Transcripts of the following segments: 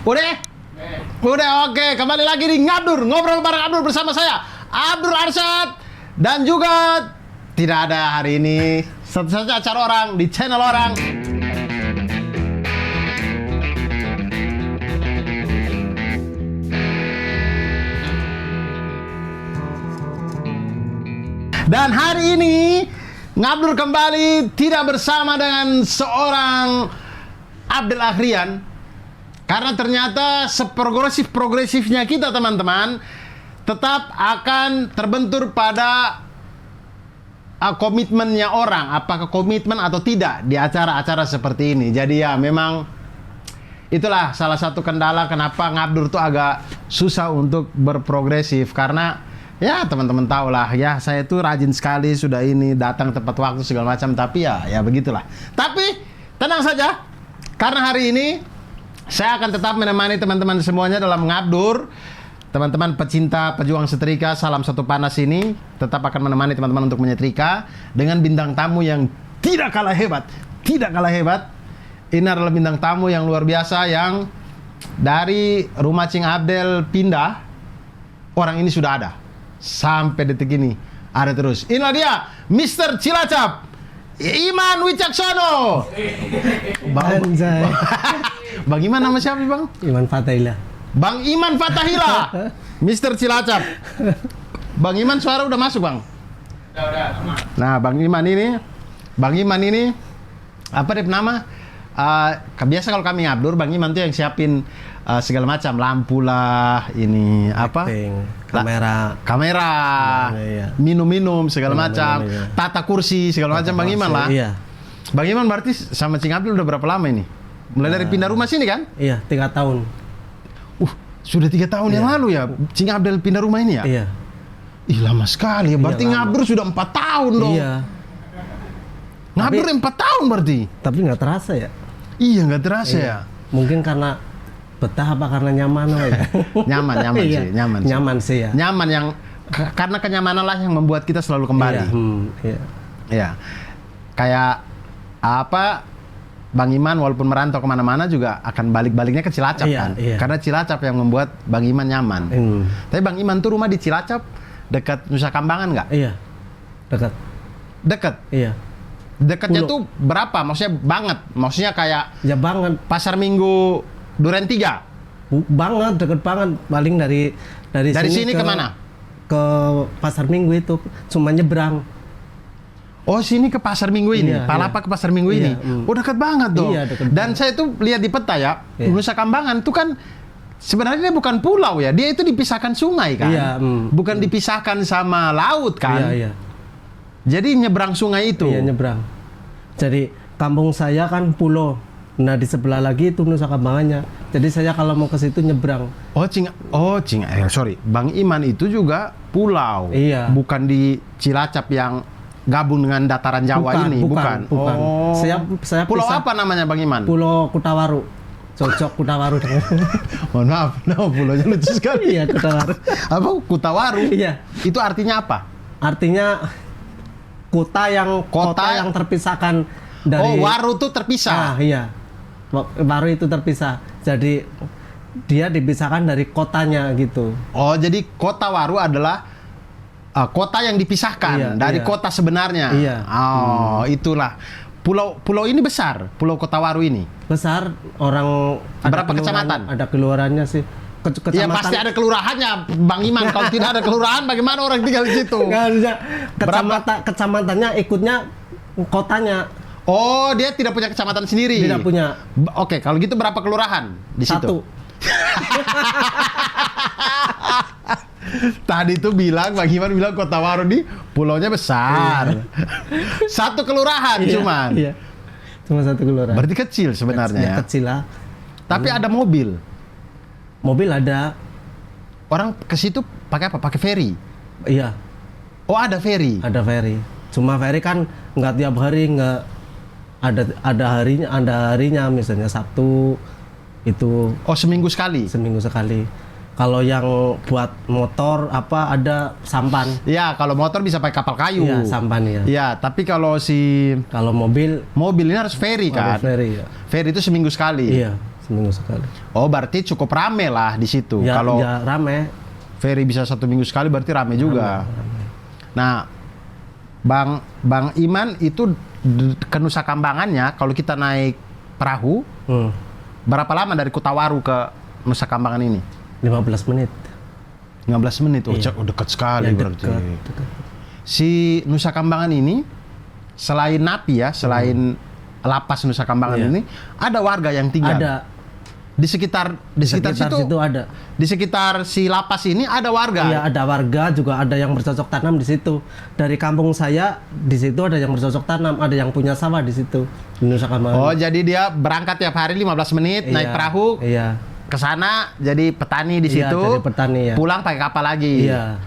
Udah? Udah, oke. Kembali lagi di Ngabdur, ngobrol bareng Abdur bersama saya, Abdur Arsyad. Dan juga tidak ada hari ini satu-satunya acara orang di channel orang. Dan hari ini Ngabdur kembali tidak bersama dengan seorang Abdel Akhrian. Karena ternyata seprogresif-progresifnya kita teman-teman tetap akan terbentur pada komitmennya orang. Apakah komitmen atau tidak di acara-acara seperti ini. Jadi ya memang itulah salah satu kendala kenapa Ngabdur tuh agak susah untuk berprogresif. Karena ya teman-teman tahu lah ya, saya tuh rajin sekali sudah ini datang tepat waktu segala macam. Tapi ya begitulah. Tapi tenang saja, karena hari ini saya akan tetap menemani teman-teman semuanya dalam Ngabdur. Teman-teman pecinta pejuang setrika, salam satu panas ini tetap akan menemani teman-teman untuk menyetrika dengan bintang tamu yang tidak kalah hebat. Tidak kalah hebat. Ini adalah bintang tamu yang luar biasa yang dari rumah Cing Abdel pindah. Orang ini sudah ada sampai detik ini, ada terus. Inilah dia, Mr. Cilacap, Iman Wicaksono. Bang Iman nama siapa Bang? Iman Fatahila. Bang Iman Fatahila, Mr. Cilacap. Bang Iman suara udah masuk Bang? Udah. Nah Bang Iman ini apa dia nama? Biasa kalau kami ngabdur, Bang Iman tuh yang siapin segala macam, lampu lah, ini apa? Kamera, minum-minum segala macam, tata kursi segala macam, Bang Iman lah. Iya. Bang Iman berarti sama Cing Abdel udah berapa lama ini? Mulai dari pindah rumah sini kan? Iya, 3 tahun. Sudah 3 tahun yang lalu ya Cing Abdel pindah rumah ini ya? Iya. Ih lama sekali ya, berarti Ngabdur sudah 4 tahun dong. Iya. Ngabdur 4 tahun berarti. Tapi nggak terasa ya? Iya nggak terasa ya. Mungkin karena betah apa karena nyaman ya? nyaman Iya. sih, nyaman sih ya. Nyaman yang karena kenyamanan lah yang membuat kita selalu kembali. Iya. Iya. Kayak apa? Bang Iman walaupun merantau kemana-mana juga akan balik-baliknya ke Cilacap kan? Iya. Karena Cilacap yang membuat Bang Iman nyaman. Tapi Bang Iman tuh rumah di Cilacap dekat Nusa Kambangan nggak? Iya. Dekat. Iya. Dekatnya tuh berapa? Maksudnya banget? Maksudnya kayak ya banget. Pasar Minggu Duren 3? Banget, deket banget. Paling dari sini kemana? Ke Pasar Minggu itu cuma nyebrang. Oh sini ke Pasar Minggu ini, Palapa ke Pasar Minggu ini. Oh dekat banget dong. Iya, deket Dan saya tuh lihat di peta ya, Nusa Kambangan tuh kan sebenarnya dia bukan pulau ya, dia itu dipisahkan sungai kan. Iya, bukan dipisahkan sama laut kan. Iya. Jadi nyebrang sungai itu. Iya nyebrang. Jadi kampung saya kan pulau. Nah di sebelah lagi itu Nusa Kambangannya. Jadi saya kalau mau ke situ nyebrang. Sorry, Bang Iman itu juga pulau. Iya. Bukan di Cilacap yang gabung dengan dataran Jawa ini, bukan. Oh. Saya pulau pisah. apa namanya Bang Iman? Pulau Kutawaru. Cocok Kutawaru. Mohon maaf, nama pulaunya lucu sekali. Iya, Kutawaru. Apa? Kutawaru? Iya. Itu artinya apa? Artinya kota yang terpisahkan dari. Oh, waru tuh terpisah. Iya. Waru itu terpisah. Jadi dia dipisahkan dari kotanya gitu. Oh, jadi kota Waru adalah kota yang dipisahkan dari kota sebenarnya. Iya. Oh, itulah. Pulau ini besar, Pulau Kotawaru ini. Besar, orang berapa kecamatan? Ada kelurahannya sih. Iya pasti ada kelurahannya, Bang Iman. Kalau tidak ada kelurahan, bagaimana orang tinggal di situ? Nggak bisa. Kecamatannya ikutnya kotanya. Oh, dia tidak punya kecamatan sendiri. Tidak punya. Oke, kalau gitu berapa kelurahan di situ? 1. Tadi tuh Bang Iman bilang Kotawaru di pulaunya besar. Iya. 1 kelurahan cuman. Iya. Cuma 1 kelurahan. Berarti kecil sebenarnya ya. Kecil lah. Tapi ada mobil. Mobil ada. Orang ke situ pakai apa? Pakai ferry. Iya. Oh, ada ferry. Ada ferry. Cuma ferry kan nggak tiap hari, nggak ada harinya misalnya Sabtu itu. Oh, seminggu sekali. Seminggu sekali. Kalau yang buat motor apa ada sampan. Ya, kalau motor bisa pakai kapal kayu. Iya, sampan ya. Ya, tapi kalau kalau mobil ini harus ferry kan. Ferry ya. Ferry itu seminggu sekali. Iya, seminggu sekali. Oh, berarti cukup rame lah di situ. Ya, Kalau ya rame. ferry bisa 1 minggu sekali berarti rame juga. Rame. Nah, Bang Iman itu ke Nusa Kambangannya kalau kita naik perahu berapa lama dari Kotawaru ke Nusa Kambangan ini? 15 menit. 15 menit. Oh, Iya. dekat sekali Ya, berarti. dekat. Si Nusa Kambangan ini selain napi ya, selain lapas Nusa Kambangan Iya. ini ada warga yang tinggal Ada di sekitar situ ada. di sekitar si lapas ini ada warga. Iya, ada warga, juga ada yang bercocok tanam di situ. Dari kampung saya di situ ada yang bercocok tanam, ada yang punya sawah di situ. Di Nusa Kambangan. Oh, jadi dia berangkat tiap hari 15 menit naik Iya, perahu Iya. ke sana jadi petani di Iya, situ. jadi petani ya. Pulang pakai kapal lagi. Iya.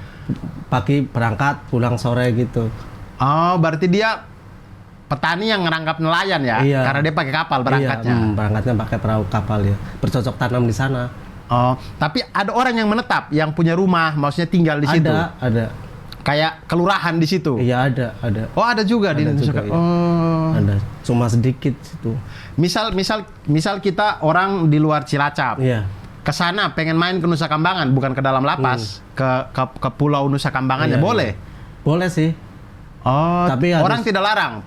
Pagi berangkat, pulang sore gitu. Oh, berarti dia petani yang ngerangkap nelayan ya? Iya. Karena dia pakai kapal berangkatnya. Iya, berangkatnya pakai perahu kapal ya. Bercocok tanam di sana. Oh, tapi ada orang yang menetap, yang punya rumah, maksudnya tinggal di situ. Ada. Kayak kelurahan di situ. Iya, ada. Oh, ada juga di Ada Nusa juga, Kambangan. iya. Oh. Ada. Cuma sedikit situ. Misal kita orang di luar Cilacap. Iya. Ke sana pengen main ke Nusa Kambangan, bukan ke dalam lapas, ke pulau Nusa Kambangannya, Iya, boleh? Boleh sih. Oh, Tapi orang harus- tidak larang.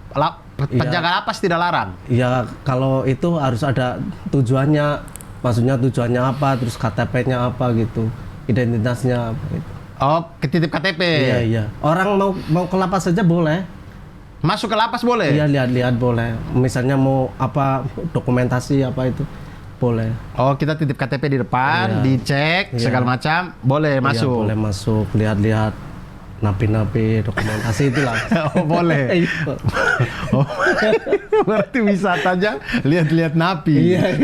Penjaga lapas tidak larang. Ya kalau itu harus ada tujuannya, maksudnya tujuannya apa, terus KTP-nya apa gitu, identitasnya apa gitu. Oh, ketitip KTP. Iya. Orang mau ke lapas saja boleh. Masuk ke lapas boleh? Iya, lihat-lihat boleh. Misalnya mau apa dokumentasi apa itu boleh. Oh, kita titip KTP di depan, Iya. dicek Iya. segala macam, boleh masuk. Iya, boleh masuk, lihat-lihat napi-napi dokumentasi itulah. Oh, boleh. Iya. Oh, berarti wisatanya lihat-lihat napi. Iya.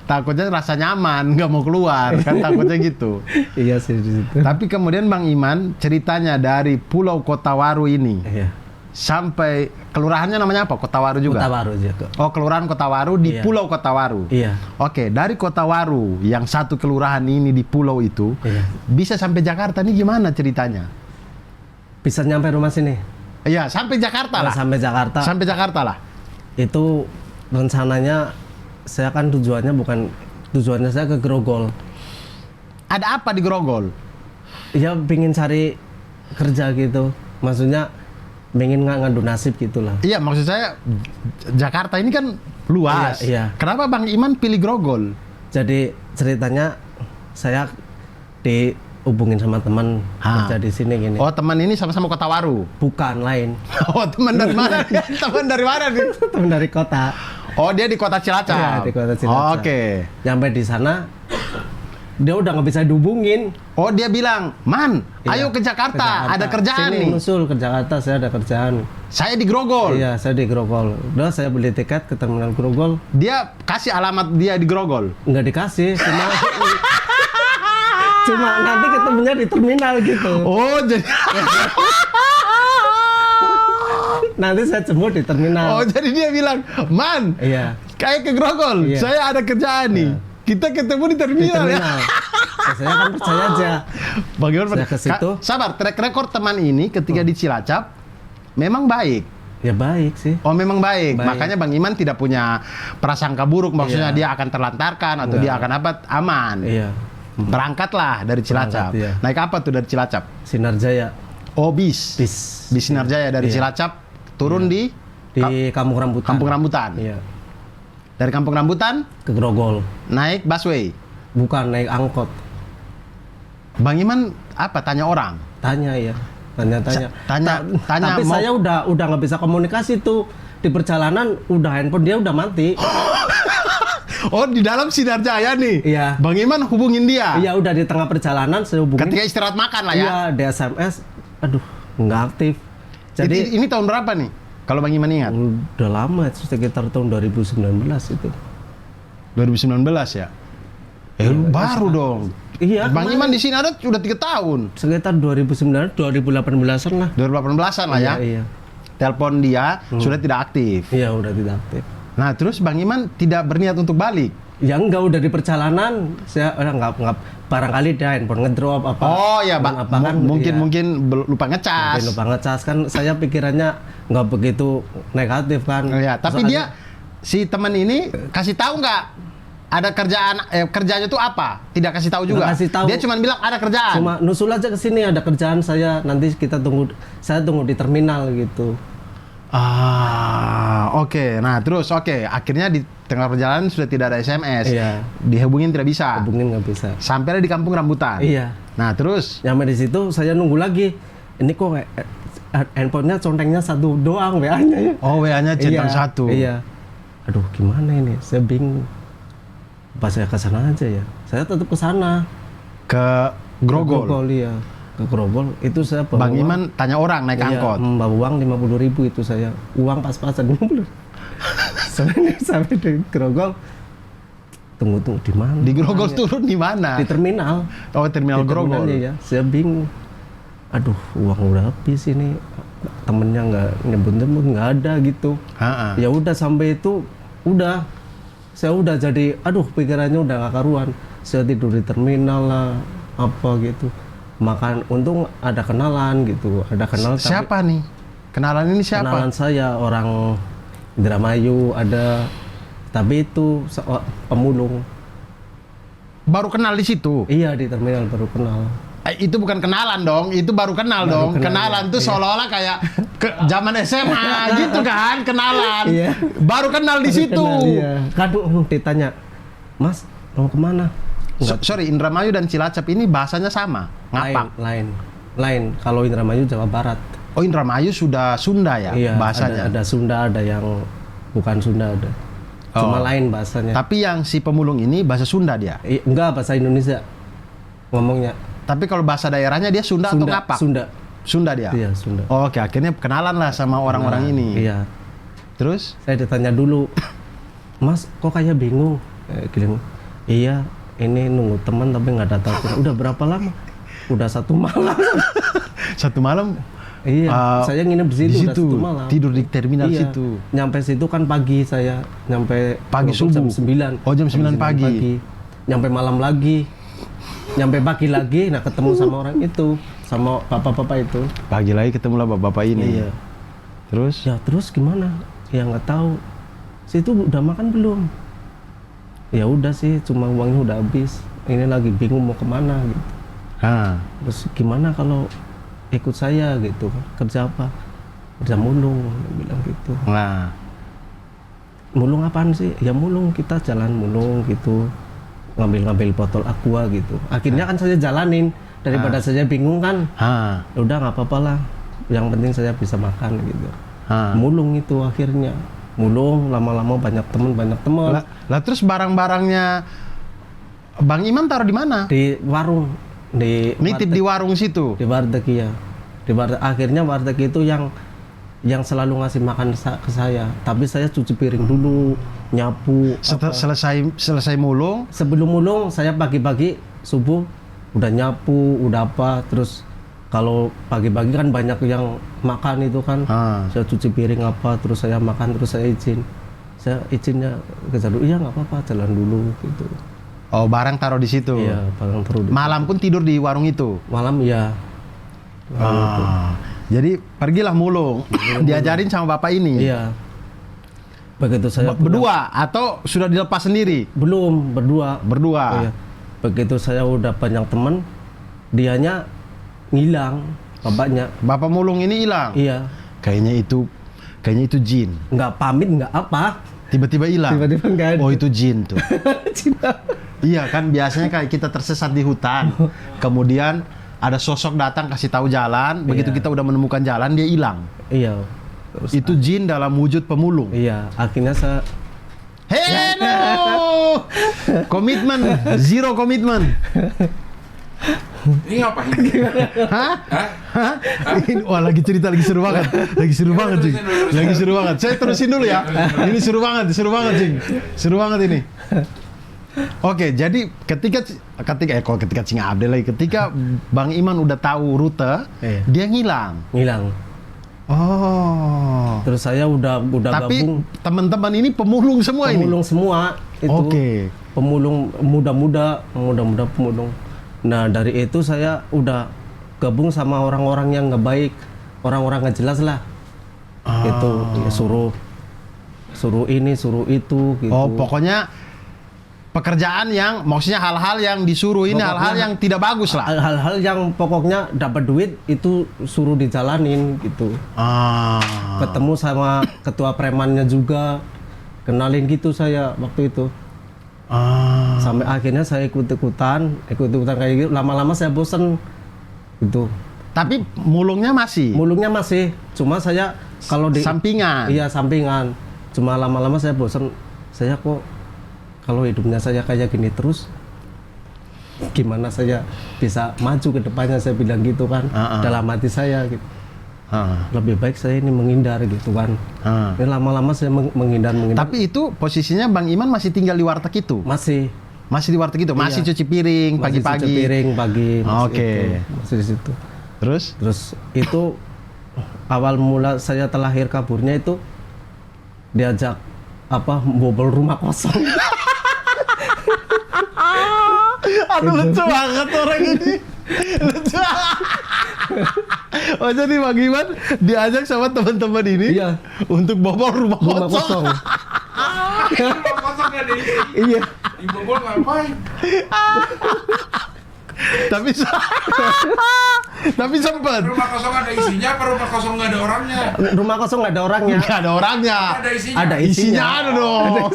Takutnya rasa nyaman, nggak mau keluar, kan takutnya gitu. Iya sih di situ. Tapi kemudian Bang Iman ceritanya dari Pulau Kotawaru ini Iya. sampai kelurahannya namanya apa? Kotawaru juga. Kotawaru juga. Oh, kelurahan Kotawaru di Iya. Pulau Kotawaru. Iya. Oke, dari Kotawaru yang satu kelurahan ini di pulau itu Iya. bisa sampai Jakarta nih gimana ceritanya? Bisa nyampe rumah sini. Iya, sampai Jakarta lah. Sampai Jakarta. Sampai Jakarta lah. Itu rencananya saya kan tujuannya saya ke Grogol. Ada apa di Grogol? Ya pengen cari kerja gitu. Maksudnya pengen ngadu nasib gitulah. Iya, maksud saya Jakarta ini kan luas. Iya. Kenapa Bang Iman pilih Grogol? Jadi ceritanya saya dihubungin sama teman kerja di sini gini. Oh, teman ini sama-sama Kotawaru. Bukan lain. Oh, teman dari mana? Teman dari mana nih? Teman dari kota. Oh, dia di Kota Cilacap. Iya, di Kota Cilacap. Oh, oke. Nyampe di sana dia udah nggak bisa dihubungin. Oh, dia bilang, "Man, Iya, ayo ke Jakarta, ada kerjaan Sini nih." nusul ke Jakarta, saya ada kerjaan. Saya di Grogol. Iya, saya di Grogol. Udah saya beli tiket ke terminal Grogol. Dia kasih alamat dia di Grogol. Nggak dikasih, cuma nanti ketemunya di terminal gitu. Oh, jadi Nanti saya jemput di terminal. Oh, jadi dia bilang, "Man, Iya, kayak ke Grogol, Iya. saya ada kerjaan nih. Kita ketemu di di terminal, ya." terminal. Ya, saya kan percaya aja. Bagaimana? Saya ke situ. Sabar, track record teman ini ketika di Cilacap memang baik. Ya baik sih. Oh, memang baik. Baik. Makanya Bang Iman tidak punya prasangka buruk. Maksudnya Iya. dia akan terlantarkan atau Enggak. dia akan apa? Aman. Iya. Berangkatlah dari Cilacap. Berangkat, iya. Naik apa tuh dari Cilacap? Sinar Jaya. Oh, bis. Bis Sinarjaya dari Iya. Cilacap turun di Kampung Rambutan. Kampung Rambutan. Iya. Dari Kampung Rambutan Ke Grogol. naik busway. Bukan naik angkot. Bang Iman apa tanya orang? Tanya ya. Tanya. Tanya Tapi mau- saya udah nggak bisa komunikasi tuh di perjalanan, udah handphone dia udah mati. Oh, di dalam Sinarjaya nih. Iya. Bang Iman hubungin dia. Iya, udah di tengah perjalanan saya hubungin. Ketika istirahat makan lah ya. Iya, di SMS. Aduh, nggak aktif. Jadi ini tahun berapa nih? Kalau Bang Iman ingat? udah lama, itu sekitar tahun 2019 itu. 2019 ya? Baru dong. Iya. Bang kemarin. Iman di sini ada udah 3 tahun. Sekitar 2019, 2018-an lah. 2018-an lah ya. Iya. Telepon dia sudah tidak aktif. Iya, udah tidak aktif. Nah, terus Bang Iman tidak berniat untuk balik. Ya enggak, udah di perjalanan saya nggak barangkali dia handphone ngedrop apa. Oh ya, apa kan mungkin lupa ngecas. mungkin lupa ngecas kan, saya pikirannya nggak begitu negatif kan. Ya, tapi Soalnya- dia si teman ini kasih tahu nggak ada kerjaan kerjanya tuh apa? Tidak kasih tahu juga. Nggak kasih tahu. Dia cuma bilang ada kerjaan. cuma nusul aja ke sini, ada kerjaan saya, nanti saya tunggu di terminal gitu. Oke. Nah, terus akhirnya di tengah perjalanan sudah tidak ada SMS. Iya. Dihubungin tidak bisa. Hubungin nggak bisa. Sampai di kampung rambutan. Iya. Nah, terus Nyampe di situ saya nunggu lagi. Ini kok handphonenya contengnya satu doang, WA-nya ya. WA-nya centang satu. Iya. Aduh, gimana ini? Saya bingung. Pas saya ke sana aja ya. Saya tetap ke sana. Ke Grogol. Ke Grogol, iya. Ke Grogol itu saya bawa Bang Iman tanya orang naik angkot. Bawa uang 50.000 itu saya. Uang pas-pasan 50. Sampai di Grogol. Tunggu di mana? Di Grogol turun di mana? Di terminal. Oh, terminal Di Grogol. terminalnya ya. Saya bingung. Aduh, uang udah habis ini. Temennya nggak nyebut-nyebut, nggak ada gitu. Ya udah sampai itu udah. Saya udah jadi, aduh pikirannya udah nggak karuan. Saya tidur di terminal lah, apa gitu. Makan, untung ada kenalan gitu. Ada kenalan. Siapa nih? Kenalan ini siapa? Kenalan saya orang Indramayu ada. Tapi itu pemulung. Baru kenal di situ. Iya, di terminal baru kenal. Itu bukan kenalan dong, itu baru kenal dong. Kenalan tuh seolah-olah kayak zaman SMA gitu kan, kenalan. Iya. Baru kenal di situ. Iya. Kan ditanya, Mas mau kemana? Sorry, Indramayu dan Cilacap ini bahasanya sama. Ngapak. Lain. Kalau Indramayu Jawa Barat. Oh, Indramayu sudah Sunda ya Iya, bahasanya. Ada Sunda, ada yang bukan Sunda ada. Cuma lain bahasanya. Tapi yang si pemulung ini bahasa Sunda dia. Enggak, bahasa Indonesia ngomongnya. Tapi kalau bahasa daerahnya dia Sunda atau ngapak? Sunda dia. Iya, Sunda. Oh, oke, akhirnya kenalan lah sama orang-orang ini. Iya. Terus? Saya ditanya dulu, Mas, kok kayak bingung? Bilang, iya, ini nunggu teman tapi nggak datang. Udah berapa lama? Udah 1 malam. 1 malam? Iya, saya nginep di situ, udah 1 malam. Tidur di terminal Iya. situ. Nyampe situ kan pagi saya, nyampe Pagi Grogol subuh? jam 9. Oh, jam 9 pagi. Nyampe malam lagi. Nyampe pagi lagi, nah ketemu sama orang itu, sama bapak-bapak itu. Pagi lagi ketemu lah bapak ini. Iya. Terus? Ya terus gimana? Ya nggak tahu. Situ udah makan belum? Ya udah sih, cuma uangnya udah habis. Ini lagi bingung mau kemana gitu. Terus gimana kalau ikut saya gitu? Kerja apa? Kerja mulung, dia bilang gitu. Nah, Mulung apaan sih? Ya mulung, kita jalan mulung gitu. Ngambil botol aqua gitu. Akhirnya kan saya jalanin daripada saya bingung kan. Ya udah nggak apa-apa lah. Yang penting saya bisa makan gitu. Mulung itu akhirnya. Mulung lama-lama banyak teman. Lah terus barang-barangnya Bang Iman taruh di mana? Di warung. Nitip di warung situ. Di warteg ya. Di warteg. Akhirnya warteg itu yang selalu ngasih makan ke saya. Tapi saya cuci piring dulu, nyapu. Selesai mulung. Sebelum mulung saya pagi-pagi subuh udah nyapu, udah apa. Terus kalau pagi-pagi kan banyak yang makan itu kan. Saya cuci piring apa, terus saya makan, terus saya izin. Saya izinnya ke jalan. Iya nggak apa-apa, jalan dulu gitu. Oh, barang taruh di situ. Iya, barang taruh di Malam pun tidur di warung itu. Malam ya. Jadi pergilah mulung. Diajarin sama bapak ini. Iya. Begitu saya berdua atau sudah dilepas sendiri? Belum, berdua. Berdua. Iya. Begitu saya udah banyak temen, dianya ngilang, bapaknya. Bapak mulung ini hilang. Iya. Kayaknya itu jin. Nggak pamit, nggak apa. Tiba-tiba hilang. Tiba-tiba nggak ada. Oh, itu jin tuh. Iya kan, biasanya kayak kita tersesat di hutan. Kemudian ada sosok datang kasih tahu jalan, begitu kita udah menemukan jalan dia hilang. Iya. Terus, itu jin dalam wujud pemulung. Iya, akhirnya saya komitmen, zero komitmen. Ini ngapain? Hah? Wah, lagi cerita lagi seru banget. Lagi seru banget, Cing. Lagi seru banget. Saya terusin dulu ya. Ini seru banget, Cing. Seru banget ini. Oke, jadi ketika Cing Abdel lagi, ketika Bang Iman udah tahu rute, dia ngilang. Oh. Terus saya udah tapi gabung. teman-teman ini pemulung semua ini. Pemulung semua. itu. Oke. Pemulung muda-muda pemulung. Nah dari itu saya udah gabung sama orang-orang yang nggak baik, orang-orang nggak jelas lah. Gitu ya, suruh ini suruh itu gitu. Oh pokoknya pekerjaan yang maksudnya hal-hal yang disuruh ini Pokoknya hal-hal yang tidak bagus lah. Hal-hal yang pokoknya dapat duit itu suruh dijalanin gitu. Ketemu sama ketua premannya juga, kenalin gitu saya waktu itu. Sampai akhirnya saya ikut-ikutan kayak gitu. Lama-lama saya bosen gitu. Tapi mulungnya masih. Mulungnya masih, cuma saya kalau di sampingan. Iya sampingan. Cuma lama-lama saya bosen. Saya kok kalau hidupnya saya kayak gini terus, gimana saya bisa maju ke depannya, saya bilang gitu kan. Dalam hati saya gitu. Lebih baik saya ini menghindar gitu kan. Ini lama-lama saya menghindar. Tapi itu posisinya Bang Iman masih tinggal di warteg itu? Masih di warteg itu? Masih cuci piring pagi-pagi? Cuci piring pagi. Oke. Masih di situ. Terus itu awal mula saya terlahir kaburnya itu diajak bobol rumah kosong. Aduh lucu banget orang ini. Lucu. Oh jadi Bang Iman diajak sama teman-teman ini untuk bobol rumah kosong. Rumah kosong gak diisi. Iya. Dibobol ngapain? Tapi sempat. Rumah kosong ada isinya apa rumah kosong nggak ada orangnya? Rumah kosong nggak ada orangnya. Nggak ada orangnya. Ada isinya ada dong.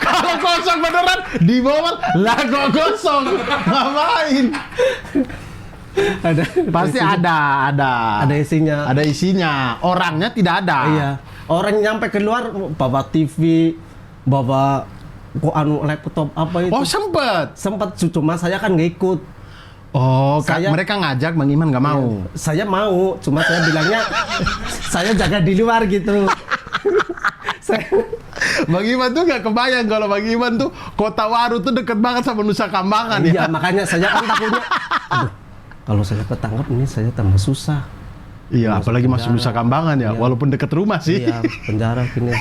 Kalau kosong beneran dibobol lah kok kosong. Ngapain? Pasti ada isinya. Ada isinya. Orangnya tidak ada. Iya. Orang nyampe keluar bawa TV, bawa laptop apa itu. Oh sempat cuma saya kan nggak ikut. Oh mereka ngajak Bang Iman nggak mau. Saya mau, cuma saya bilangnya saya jaga di luar gitu. Bang Iman tuh nggak kebayang kalau Bang Iman tuh Kota Waru tuh deket banget sama Nusa Kambangan. Iya makanya saya kan takutnya kalau saya ketangkap ini saya tambah susah. Iya, apalagi masuk Nusa Kambangan ya, walaupun deket rumah sih. Iya, penjara gini.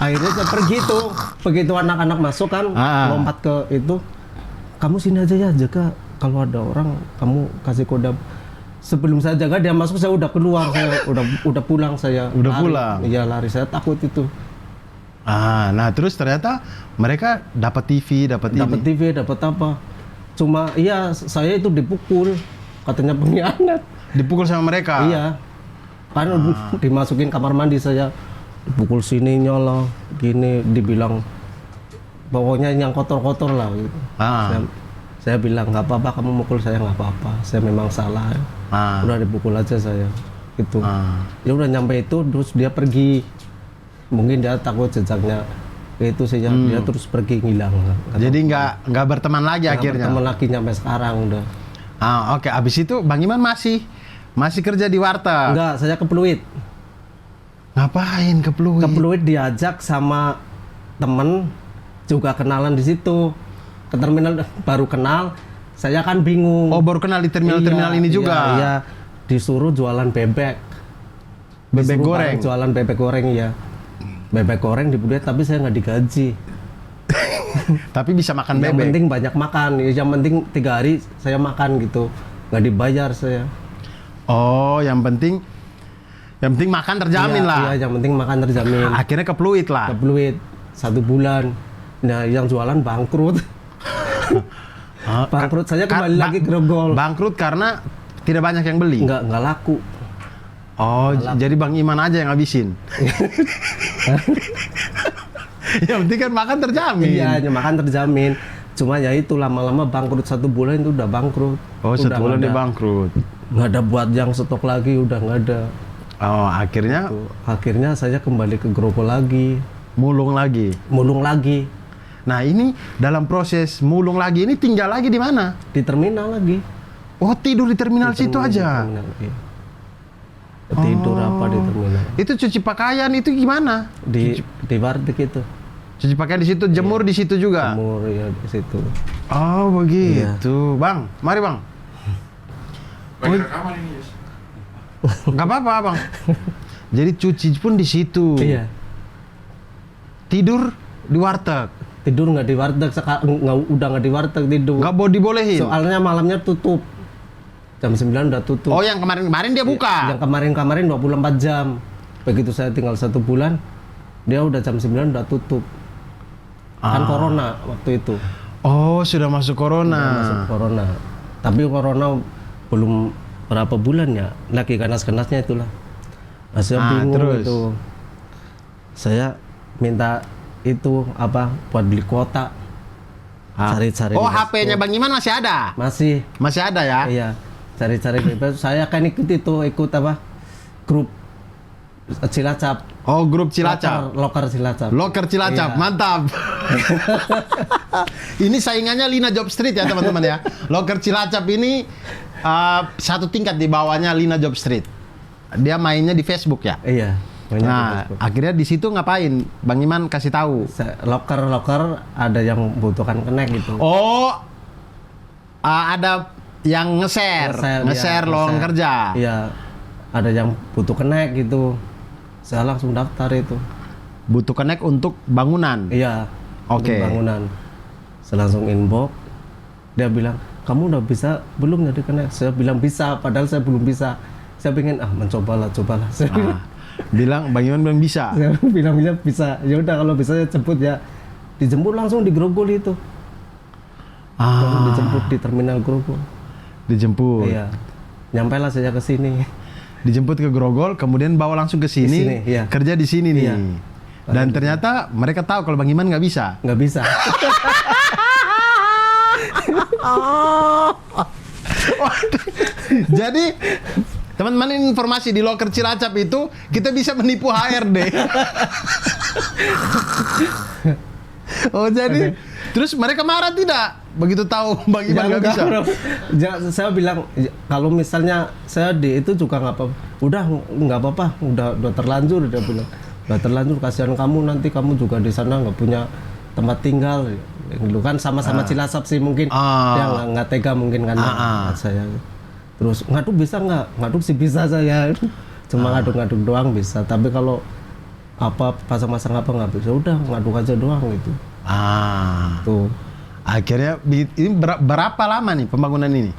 Akhirnya saya pergi tuh, begitu anak-anak masuk kan, lompat ke itu, kamu sini aja ya, jaga. Kalau ada orang, kamu kasih kode. Sebelum saya jaga dia masuk, saya udah keluar, saya udah pulang saya. Udah lari. Pulang. Iya lari, saya takut itu. Nah terus ternyata mereka dapat TV, dapat apa? Cuma iya saya itu dipukul, katanya pengkhianat. Dipukul sama mereka? Iya. Kan dimasukin kamar mandi saya. Dipukul sini nyolong, gini dibilang pokoknya yang kotor-kotor lah gitu. Saya bilang nggak apa-apa kamu mukul saya nggak apa-apa. Saya memang salah. Udah dipukul aja saya. Gitu. Ya udah nyampe itu terus dia pergi. Mungkin dia takut jejaknya itu sih dia terus pergi ngilang. Jadi nggak berteman lagi akhirnya? Berteman lagi nyampe sekarang udah. Oke. Abis itu Bang Iman masih kerja di warteg? Enggak, saya ke Pluit. Ngapain ke Pluit? Ke Pluit diajak sama temen, juga kenalan di situ. Ke terminal baru kenal, saya kan bingung. Oh baru kenal di terminal-terminal ini juga? Iya, disuruh jualan bebek. Bebek goreng? Jualan bebek goreng ya. Bebek goreng di Pluit tapi saya nggak digaji. Tapi bisa makan bebek? Yang penting banyak makan, yang penting 3 hari saya makan gitu. Nggak dibayar saya. Oh, yang penting makan terjamin lah. Iya, yang penting makan terjamin. Akhirnya ke Pluit lah. Ke Pluit 1 bulan. Nah, yang jualan bangkrut. Bangkrut saya kembali lagi ke Grogol. Bangkrut karena tidak banyak yang beli. Nggak laku. Oh, jadi Bang Iman aja yang habisin. Yang penting kan makan terjamin. Iya, makan terjamin. Cuma ya itu lama-lama bangkrut 1 bulan itu udah bangkrut. Oh, 1 bulan dia bangkrut. Nggak ada buat yang stok lagi, udah nggak ada. Oh, akhirnya? Akhirnya saya kembali ke Grogol lagi. Mulung lagi? Mulung lagi. Nah ini dalam proses mulung lagi ini tinggal lagi di mana? Di terminal lagi. Oh tidur di terminal situ aja? Di terminal, iya. Tidur apa di terminal. Itu cuci pakaian itu gimana? Di warteg itu. Cuci pakaian di situ, jemur di situ juga? Jemur ya di situ. Oh begitu. Iya. Bang, mari Bang. Banyak rekaman ini, Yes. Nggak apa-apa, Bang. Jadi cuci pun di situ. Iya. Tidur di warteg. tidur nggak di warteg, udah nggak di warteg tidur. Nggak mau dibolehin. Soalnya malamnya tutup. Jam 9 udah tutup. Oh, yang kemarin-kemarin dia buka. Yang kemarin 24 jam. Begitu saya tinggal 1 bulan, dia udah jam 9 udah tutup. Kan corona waktu itu. Oh, sudah masuk corona. Udah masuk corona. Tapi corona belum berapa bulan ya, lagi ganas-ganasnya itulah. Nah, saya bingung terus? itu. Saya minta itu apa buat beli kuota. Cari-cari. Oh, di HP-nya Facebook. Bang Iman masih ada? Masih ada ya? Iya. Cari-cari di Facebook. Saya kan ikut apa? Grup Cilacap. Oh, grup Cilacap. Loker Cilacap. Loker Cilacap, Iya. mantap. Ini saingannya Lina Job Street ya teman-teman ya. Loker Cilacap ini satu tingkat di bawahnya Lina Job Street. Dia mainnya di Facebook ya. Iya. mainnya di Nah, Facebook. akhirnya di situ ngapain? Bang Iman kasih tahu. Loker ada yang membutuhkan kenek gitu. Oh, ada yang nge-share lowongan kerja. Iya. Ada yang butuh kenek gitu. Saya langsung daftar itu. Butuh connect untuk bangunan. Iya. Oke. Untuk bangunan. Saya langsung inbox. Dia bilang, "Kamu udah bisa belum jadi kenek?" Saya bilang bisa, padahal saya belum bisa. Saya pengen cobalah. Saya Bilang Bang Iman bilang bisa. saya bilang bisa. Ya udah kalau bisa ya jemput ya. Dijemput langsung di Grogol itu. Dijemput di terminal Grogol. Dijemput. Iya. Nyampailah saya ke sini. Dijemput ke Grogol, kemudian bawa langsung ke sini, Di sini, iya. kerja di sini nih. Iya. Dan ternyata mereka tahu kalau Bang Iman nggak bisa. Nggak bisa. Jadi teman-teman, informasi di Loker Cilacap itu kita bisa menipu HRD. Oh, jadi terus mereka marah tidak begitu tahu Bang Iman nggak bisa? Saya bilang kalau misalnya saya di itu juga nggak apa-apa. Udah nggak apa-apa, udah terlanjur, dia bilang. Udah terlanjur, kasihan kamu, nanti kamu juga di sana nggak punya tempat tinggal. Dulu kan sama-sama Cilacap sih mungkin. Dia nggak tega mungkin kan saya. Terus ngaduk bisa nggak? Ngaduk sih bisa saya. Cuma ngaduk-ngaduk doang bisa. Tapi kalau apa pasang-pasang apa nggak bisa. Udah ngaduk aja doang gitu. Tuh. Akhirnya ini berapa lama nih pembangunan ini?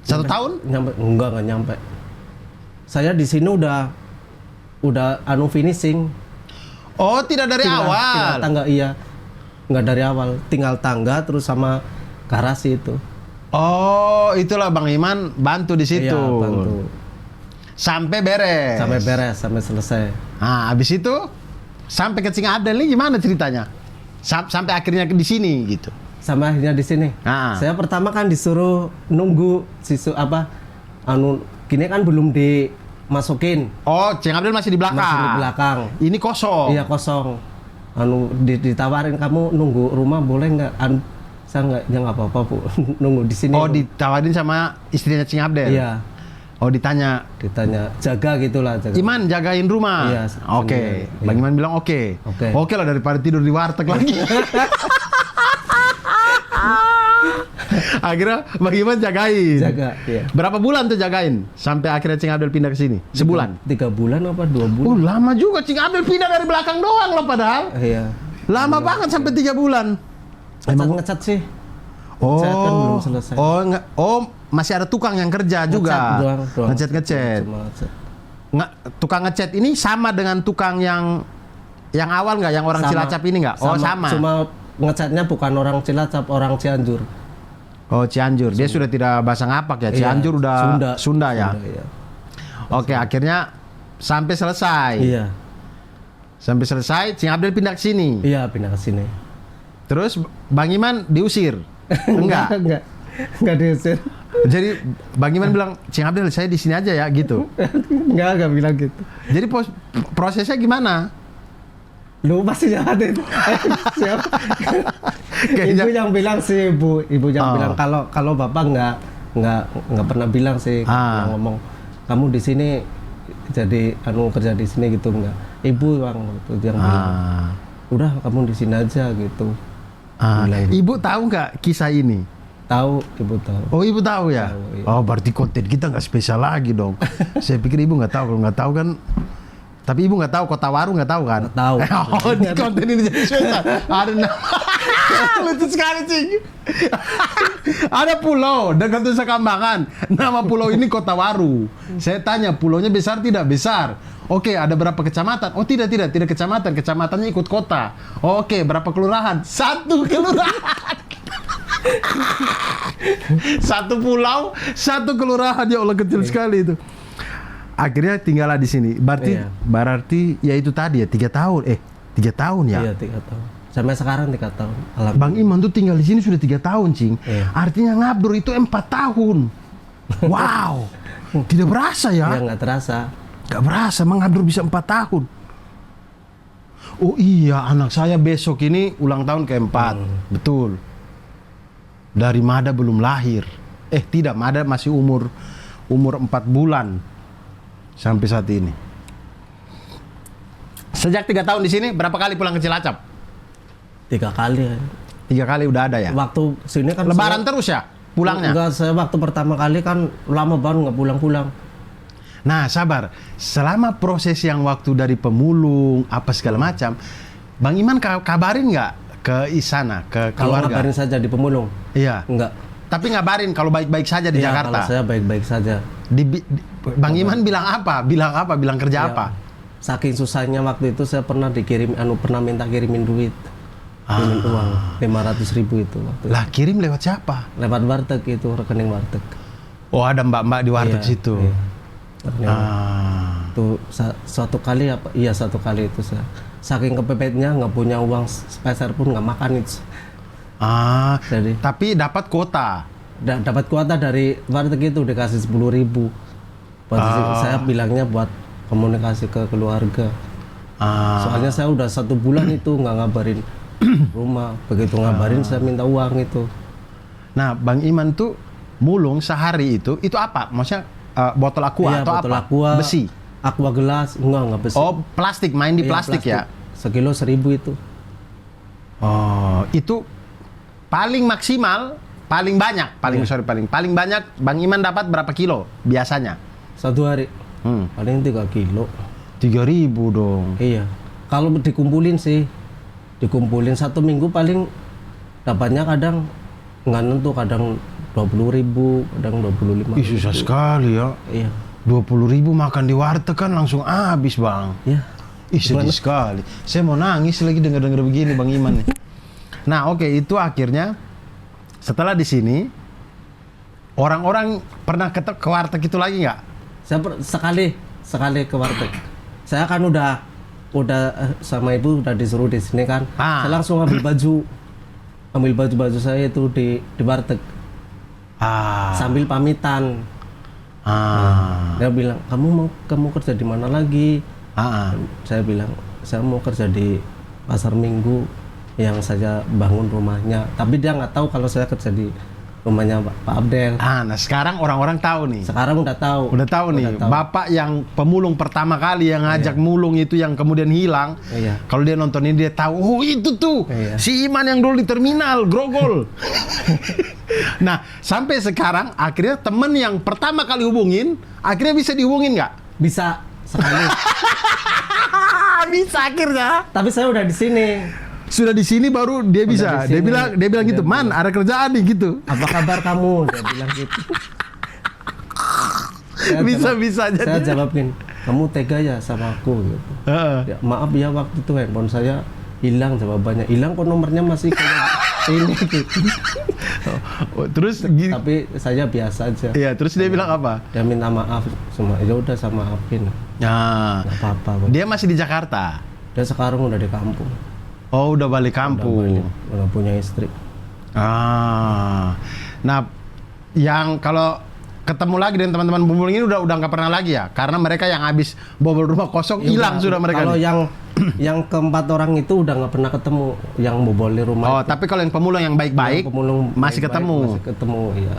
1 tahun? Nggak nyampe. Saya di sini udah finishing. Oh, tidak dari awal. Tinggal tangga, iya. Nggak dari awal. Tinggal tangga terus sama garasi itu. Oh, itulah Bang Iman bantu di situ. Iya, bantu. Sampai beres. Sampai selesai. Nah, habis itu sampai ke Cingadel ini gimana ceritanya? Sampai akhirnya di sini gitu. Sampai akhirnya di sini. Saya pertama kan disuruh nunggu gini kan belum dimasukin. Oh, Cingadel masih di belakang. Masih di belakang. Ini kosong. Iya, kosong. Ditawarin, kamu nunggu rumah boleh nggak? Saya nggak apa-apa, Bu. Nunggu di sini. Oh, ditawarin sama istrinya Cingadel. Iya. Oh, ditanya Jaga gitulah, jaga. Iman jagain rumah. Iya. Oke. Iya. Bang Iman bilang oke. Oke. Oke lah, daripada tidur di warteg lagi. Akhirnya Bang Iman jagain. Jaga, iya. Berapa bulan tuh jagain sampai akhirnya Cing Abdel pindah ke sini? Sebulan. 3 bulan apa 2 bulan? Oh, lama juga Cing Abdel pindah dari belakang doang loh padahal. Iya. Lama banget sampai 3 bulan. Ngecat sih. Ngecat kan belum selesai. Masih ada tukang yang kerja juga. Doang. Ngecat. Tukang ngecat ini sama dengan tukang yang awal nggak? Yang orang Cilacap ini nggak? Oh, sama. Cuma ngecatnya bukan orang Cilacap, orang Cianjur. Oh, Cianjur. Dia sudah tidak bahasa ngapak ya. Cianjur Iya, udah Sunda ya. Iya. Oke, akhirnya sampai selesai. Iya. Sampai selesai, Cing Abdel pindah ke sini. Iya, pindah ke sini. Terus Bang Iman diusir? Enggak. Enggak diusir. Jadi Bang Iman bilang, Cing Abdel saya di sini aja ya gitu. Enggak bilang gitu. Jadi prosesnya gimana? Lu pasti jahat itu. Siapa? Kayaknya- Ibu yang bilang sih, Ibu yang bilang kalau Bapak nggak pernah bilang sih, nggak ngomong kamu di sini jadi kerja di sini gitu, enggak. Ibu yang bilang. Udah kamu di sini aja gitu. Ibu tahu nggak kisah ini? Tahu, Ibu tahu. Oh, Ibu tahu ya? Tahu, iya. Oh, berarti konten kita nggak spesial lagi dong. Saya pikir Ibu nggak tahu. Kalau nggak tahu kan, tapi Ibu nggak tahu Kota Waru nggak tahu kan? Nggak tahu. Oh, di konten ini jadi spesial. Ada nama. Lucu sekali, Cing. Ada pulau dekat Nusa Kambangan. Nama pulau ini Kota Waru. Saya tanya, pulaunya besar tidak? Besar. Oke, ada berapa kecamatan? Oh, tidak kecamatan. Kecamatannya ikut kota. Oh, oke, berapa kelurahan? 1 kelurahan. 1 pulau, 1 kelurahan. Ya Allah, kecil sekali itu. Akhirnya tinggallah di sini. Berarti ya itu tadi ya 3 tahun. 3 tahun ya. Iya, 3 tahun. Sampai sekarang 3 tahun. Bang Iman tuh tinggal di sini sudah 3 tahun, Cing. Iya. Artinya ngabdur itu 4 tahun. Wow. Tidak berasa ya? Ya nggak terasa. Nggak berasa, mengabdur bisa 4 tahun. Oh iya, anak saya besok ini ulang tahun ke-4. Betul. Dari Mada belum lahir. Tidak, Mada masih umur 4 bulan. Sampai saat ini. Sejak 3 tahun di sini, berapa kali pulang ke Cilacap? 3 kali. 3 kali udah ada ya? Waktu sini kan Lebaran terus ya pulangnya? Enggak, saya waktu pertama kali kan lama banget nggak pulang-pulang. Nah, sabar. Selama proses yang waktu dari pemulung, apa segala macam, Bang Iman kabarin nggak ke sana, ke Kalau keluarga? ngabarin saja di pemulung? Iya. Enggak. Tapi ngabarin kalau baik-baik saja di Iya, Jakarta? kalau saya baik-baik saja. Bang Iman bilang apa? Bilang kerja Ya, apa? saking susahnya waktu itu saya pernah pernah minta kirimin duit. Kirimin uang 500.000 itu waktu itu. Lah, kirim lewat siapa? Lewat warteg itu, rekening warteg. Oh, ada mbak-mbak di warteg Iya, situ. iya. Rekening Ah. suatu kali itu saya saking kepepetnya nggak punya uang sepeser pun nggak makan itu. Jadi Tapi dapat kuota. dapat kuota dari warteg itu dikasih 10.000. Saya bilangnya buat komunikasi ke keluarga. Soalnya saya udah 1 bulan itu nggak ngabarin rumah. Begitu ngabarin saya minta uang itu. Nah, Bang Iman tuh mulung sehari itu apa? Maksudnya botol aqua Iya, atau botol apa? aqua, Besi. Aqua gelas, enggak besi. Oh, plastik, main di Iya, plastik ya. Sekilo 1.000 itu. Oh, itu paling maksimal, paling banyak, paling banyak Bang Iman dapat berapa kilo biasanya? 1 hari paling 3 kilo. 3.000 dong. Iya. Kalau dikumpulin 1 minggu paling dapatnya kadang nggak nentu, kadang 20.000, kadang 25.000. Ih, susah sekali ya. Iya. 20.000 makan di warteg kan langsung habis, Bang. Iya. Ih, sedih sekali. Saya mau nangis lagi dengar begini, Bang Iman nih. Nah, oke, itu akhirnya setelah di sini orang-orang pernah ke warteg itu lagi nggak? Saya sekali ke warteg. Saya kan udah sama ibu udah disuruh di sini kan. Saya langsung ambil baju saya itu di warteg. Sambil pamitan. Dia bilang, kamu kerja di mana lagi? Saya bilang, saya mau kerja di pasar Minggu yang saya bangun rumahnya. Tapi dia nggak tahu kalau saya kerja di rumahnya Pak Abdel. Nah sekarang orang-orang tahu nih. Sekarang udah tahu. Udah tahu nih. Bapak yang pemulung pertama kali yang ngajak mulung itu yang kemudian hilang. Iya. Kalau dia nonton ini dia tahu, oh itu tuh si Iman yang dulu di terminal Grogol. Nah sampai sekarang akhirnya temen yang pertama kali hubungin, akhirnya bisa dihubungin nggak? Bisa sekali. Bisa akhirnya. Tapi saya udah di sini. Sudah di sini baru dia bisa. Dia bilang gitu, "Man, ada kerjaan nih," gitu. Apa kabar kamu? Dia bilang gitu. Bisa jadi. Saya jawabin, kamu tega ya sama aku gitu. Ya, maaf ya waktu itu handphone saya hilang jawabannya. Hilang kok nomornya masih kayak ini gitu. Terus tapi saya biasa aja. Iya, terus dia bilang apa? Dia minta maaf semua. Ya udah sama maafin. Nah, nggak apa-apa. Dia masih di Jakarta. Dia sekarang udah di kampung. Oh, udah balik kampung. Udah punya istri. Nah, yang kalau ketemu lagi dengan teman-teman pemulung ini udah nggak pernah lagi ya, karena mereka yang habis bobol rumah kosong hilang sudah mereka. Kalau yang keempat orang itu udah nggak pernah ketemu, yang bobol di rumah. Oh, itu. Tapi kalau yang pemulung yang baik-baik masih ketemu. Masih ketemu, ya.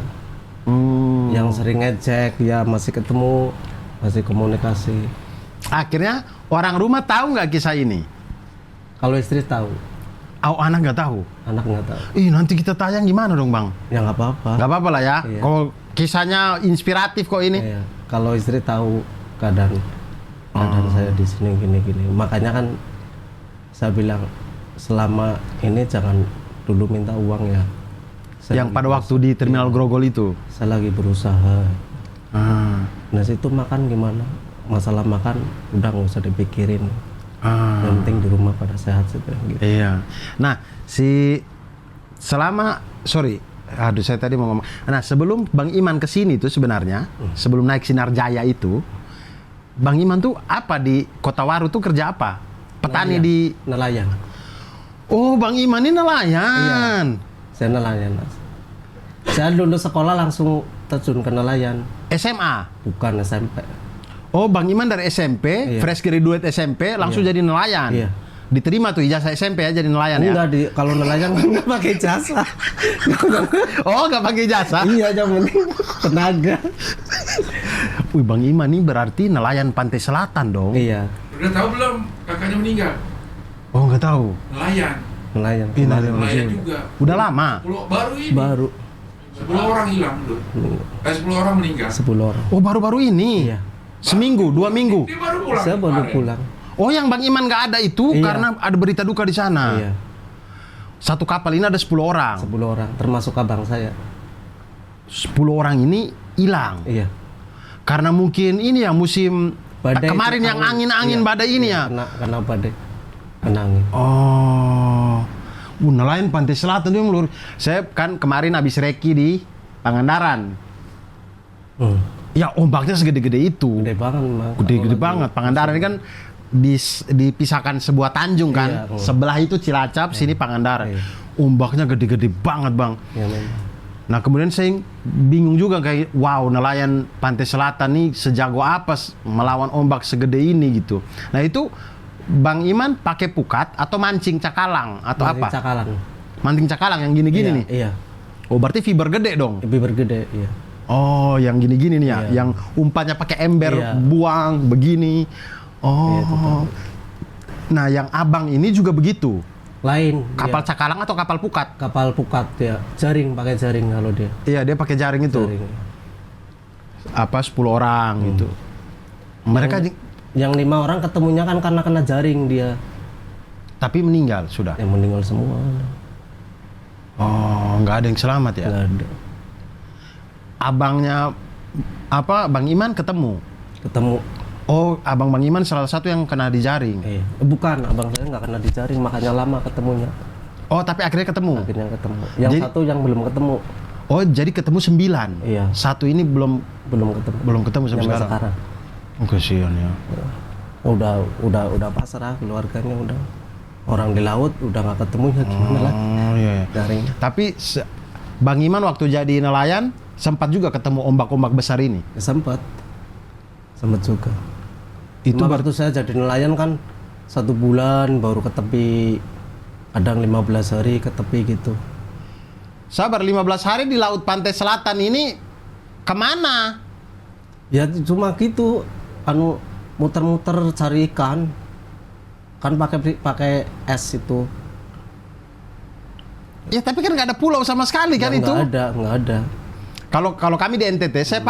Yang sering ngecek, ya masih ketemu, masih komunikasi. Akhirnya orang rumah tahu nggak kisah ini? Kalau istri tahu. Oh, anak nggak tahu? Anak nggak tahu. Ih, nanti kita tayang gimana dong, Bang? Ya nggak apa-apa. Nggak apa-apa lah ya. Iya. Kalau kisahnya inspiratif kok ini. Iya. Kalau istri tahu keadaan saya di sini gini-gini. Makanya kan saya bilang selama ini jangan dulu minta uang ya. Yang pada waktu di Terminal Grogol itu. Saya lagi berusaha. Nah situ makan gimana? Masalah makan udah nggak usah dipikirin. Yang penting di rumah pada sehat gitu. Iya. Nah aduh saya tadi mau ngomong. Nah sebelum Bang Iman kesini tuh sebenarnya, sebelum naik Sinar Jaya itu, Bang Iman tuh apa di Kota Waru tuh kerja apa? Petani di nelayan. Oh Bang Iman ini nelayan. Iya, saya nelayan Mas. Saya lulus sekolah langsung terjun ke nelayan. SMA? Bukan SMP. Oh Bang Iman dari SMP, fresh graduate SMP langsung jadi nelayan. Iya. Diterima tuh ijazah SMP ya jadi nelayan Enggak, kalau nelayan nggak pakai jasa. Oh nggak pakai jasa? Iya, yang penting tenaga. Wih Bang Iman ini berarti nelayan pantai selatan dong? Iya. Udah tahu belum kakaknya meninggal? Oh nggak tahu. Nelayan. Nelayan. Nelayan juga. Udah lama? 10 baru ini. Baru. 10 orang hilang dulu. 10 orang meninggal. 10 orang. Oh baru-baru ini? Iya. Seminggu, 2 minggu? Dia baru pulang. Saya baru kemarin. pulang. Oh yang Bang Iman nggak ada itu karena ada berita duka di sana? Iya. Satu kapal ini ada 10 orang? 10 orang, termasuk abang saya. 10 orang ini hilang? Iya. Karena mungkin ini ya musim Badai kemarin yang angin-angin badai ini ya? Kena badai. Kena angin. Oh, nelayan pantai selatan itu melur. Saya kan kemarin habis reki di Pangandaran. Ya ombaknya segede-gede itu. Gede banget, Mang. Gede-gede banget. Pangandaran ini kan dipisahkan sebuah tanjung kan. Iya, Sebelah itu Cilacap, sini Pangandaran. Iya. Ombaknya gede-gede banget, Bang. Ya, memang. Nah kemudian saya bingung juga kayak wow nelayan pantai selatan nih sejago apa melawan ombak segede ini gitu. Nah itu Bang Iman pakai pukat atau mancing cakalang atau Mancing apa? Cakalang. Mancing cakalang yang gini-gini Iya, nih? Iya. Oh berarti fiber gede dong? Lebih bergede, iya. Oh yang gini-gini nih ya? Iya. Yang umpannya pakai ember Iya. buang begini? Oh. Iya, betul. Nah yang abang ini juga begitu? Lain. Kapal iya. cakalang atau kapal pukat? Kapal pukat ya. Jaring, pakai jaring kalau dia. Iya dia pakai jaring itu? Jaring. Apa 10 orang gitu? Mereka Yang 5 orang ketemunya kan karena kena jaring dia. tapi meninggal sudah? Yang meninggal semua. Oh, nggak ada yang selamat ya? Nggak ada. Abangnya apa? Bang Iman ketemu? Ketemu. Oh, abang Bang Iman salah satu yang kena di jaring. Iya. Bukan, abang saya nggak kena di jaring, makanya lama ketemunya. Oh, tapi akhirnya ketemu. Akhirnya ketemu. Yang Jadi- satu yang belum ketemu. Oh, jadi ketemu 9. Iya. Satu ini belum Belum ketemu. sampai Sampai sekarang. sekarang. Oh, kasihan ya. Udah pasrah keluarganya udah. Orang di laut udah nggak ketemunya gimana lagi Oh, iya. Iya. jaringnya. Tapi Bang Iman waktu jadi nelayan sempat juga ketemu ombak-ombak besar ini. Ya, sempat juga. Itu Cuma waktu saya jadi nelayan kan 1 bulan baru ke tepi, kadang 15 hari ke tepi gitu. sabar 15 hari di laut pantai selatan ini kemana? Ya cuma gitu, muter-muter cari ikan, kan pakai es itu. Ya tapi kan nggak ada pulau sama sekali kan Ya, itu. nggak ada. Kalau kami di NTT, saya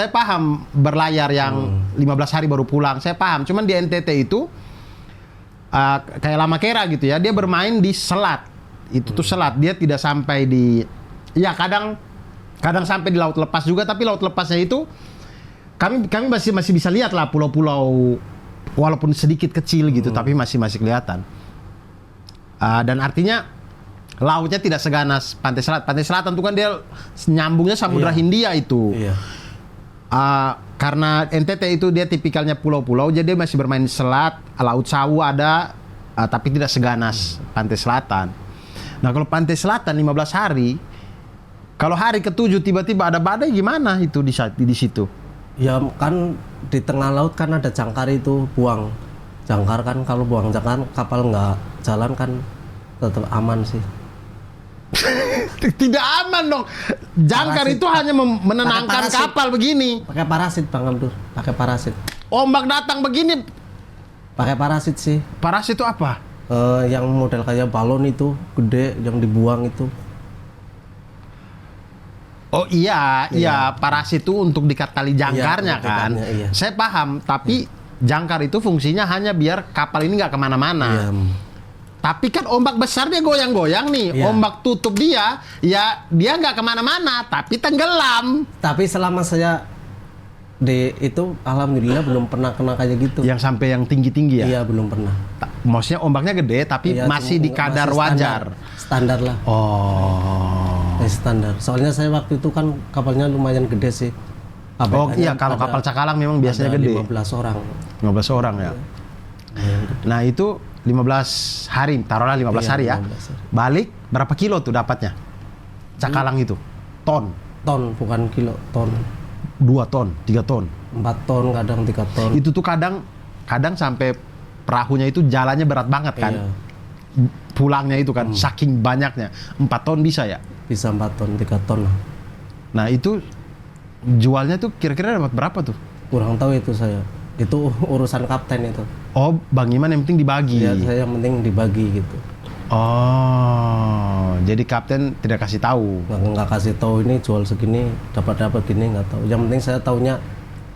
paham berlayar yang 15 hari baru pulang, saya paham. Cuman di NTT itu kayak Lama Kera gitu ya, dia bermain di selat. Itu tuh selat, dia tidak sampai di, ya kadang sampai di laut lepas juga, tapi laut lepasnya itu kami masih bisa lihat lah pulau-pulau walaupun sedikit kecil gitu, tapi masih kelihatan. Dan artinya lautnya tidak seganas pantai selatan. Pantai selatan itu kan dia nyambungnya Samudra Iya. Hindia itu. Iya. Karena NTT itu dia tipikalnya pulau-pulau, jadi dia masih bermain selat, laut sawu ada, tapi tidak seganas pantai selatan. Nah kalau pantai selatan 15 hari, kalau hari ke-7 tiba-tiba ada badai gimana itu di situ? Ya kan di tengah laut kan ada jangkar itu, buang jangkar kan, kalau buang jangkar kapal nggak jalan kan tetap aman sih. Tidak aman dong. Jangkar Parasit, itu hanya menenangkan parasit. kapal begini. Pakai parasit Bang Abdur, pakai parasit. Ombak datang begini, Pakai parasit sih. parasit itu apa? Yang model kayak balon itu gede yang dibuang itu. Oh iya, parasit itu untuk diikat tali jangkarnya untuk kan. ikatnya, iya. Saya paham, tapi jangkar itu fungsinya hanya biar kapal ini nggak kemana-mana. Iya. Tapi kan ombak besar dia goyang-goyang nih. Iya. Ombak tutup dia, ya dia nggak kemana-mana, tapi tenggelam. Tapi selama saya di itu alhamdulillah belum pernah kena kayak gitu. Yang sampai yang tinggi-tinggi ya? Iya, belum pernah. Maksudnya ombaknya gede, tapi Iya, masih di kadar masih wajar. Standar lah. Oh. Standar. Soalnya saya waktu itu kan kapalnya lumayan gede sih. Oh ABK-nya iya, kalau ada- kapal cakalang memang biasanya ada gede. 15 orang. 15 orang ya. Nah itu 15 hari, taruhlah 15 Iya, hari ya. 15 hari. Balik berapa kilo tuh dapatnya? Cakalang itu? Ton? Ton, bukan kilo, ton. 2 ton, 3 ton. 4 ton, kadang 3 ton. Itu tuh kadang sampai perahunya itu jalannya berat banget kan. Iya, Pulangnya itu kan, saking banyaknya. 4 ton bisa ya? bisa 4 ton, 3 ton lah. Nah itu jualnya tuh kira-kira dapat berapa tuh? Kurang tahu itu saya. Itu urusan kapten itu. Oh, Bang Iman yang penting dibagi. Ya, saya yang penting dibagi gitu. Oh, jadi kapten tidak kasih tahu. Nggak kasih tahu ini jual segini, dapat gini, nggak tahu. Yang penting saya taunya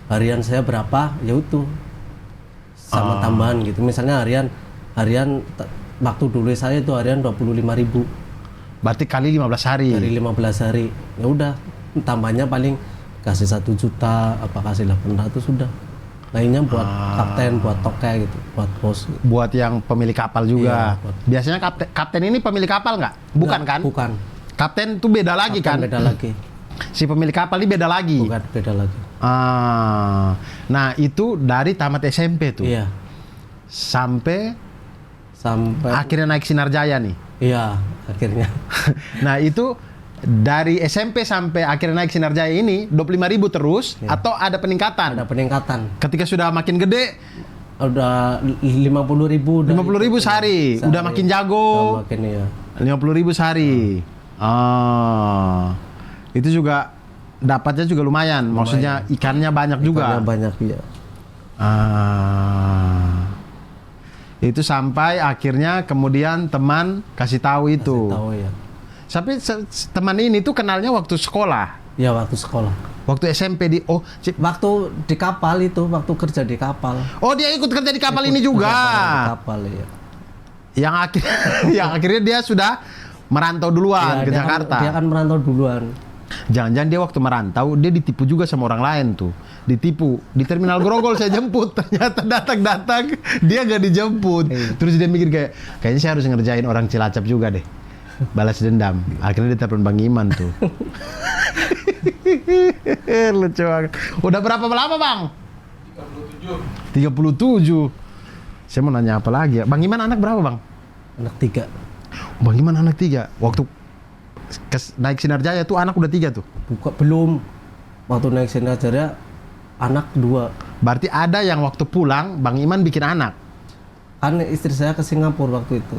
harian saya berapa, ya itu. Sama tambahan gitu. Misalnya waktu dulu saya itu harian 25.000 Berarti kali 15 hari. dari 15 hari. Ya udah, tambahnya paling kasih 1 juta, apa kasih 800 sudah. Lainnya buat kapten, buat toke gitu, buat bos. Buat yang pemilik kapal juga. Iya, buat- Biasanya kapten ini pemilik kapal nggak? Bukan Nggak, kan? Bukan. Kapten tuh beda lagi Kapten kan? Beda lagi. Si pemilik kapal ini beda lagi. Bukan, beda lagi. Nah itu dari tamat SMP tuh Iya. sampai akhirnya naik Sinarjaya nih. Iya, akhirnya. Nah itu dari SMP sampai akhirnya naik Sinarjaya ini 25.000 terus atau ada peningkatan? Ada peningkatan. Ketika sudah makin gede Udah 50.000. 50.000 sehari, udah makin jago. Udah makin ya. 50.000 sehari. Itu juga dapatnya juga lumayan. Maksudnya ikannya banyak juga. Ikannya banyak ya. Itu sampai akhirnya kemudian teman kasih tahu itu. Tahu ya. Tapi teman ini tuh kenalnya waktu sekolah. Ya waktu sekolah. Waktu SMP Waktu di kapal itu, waktu kerja di kapal. Oh dia ikut kerja di kapal ini Ikut juga. kerja di kapal ya. Yang akhirnya dia sudah merantau duluan ke Jakarta. Dia kan merantau duluan. Jangan-jangan dia waktu merantau dia ditipu juga sama orang lain tuh. Ditipu di terminal Grogol saya jemput, ternyata datang dia nggak dijemput. Terus dia mikir kayaknya saya harus ngerjain orang Cilacap juga deh, balas dendam. Akhirnya dia telepon Bang Iman tuh. Lucu banget. Udah berapa lama Bang? 37. Saya mau nanya apa lagi ya? Bang Iman anak berapa Bang? Anak 3. Bang Iman anak 3. Waktu naik Sinarjaya tuh anak udah 3 tuh? Belum. Waktu naik Sinarjaya anak 2. Berarti ada yang waktu pulang Bang Iman bikin anak? Kan istri saya ke Singapura waktu itu.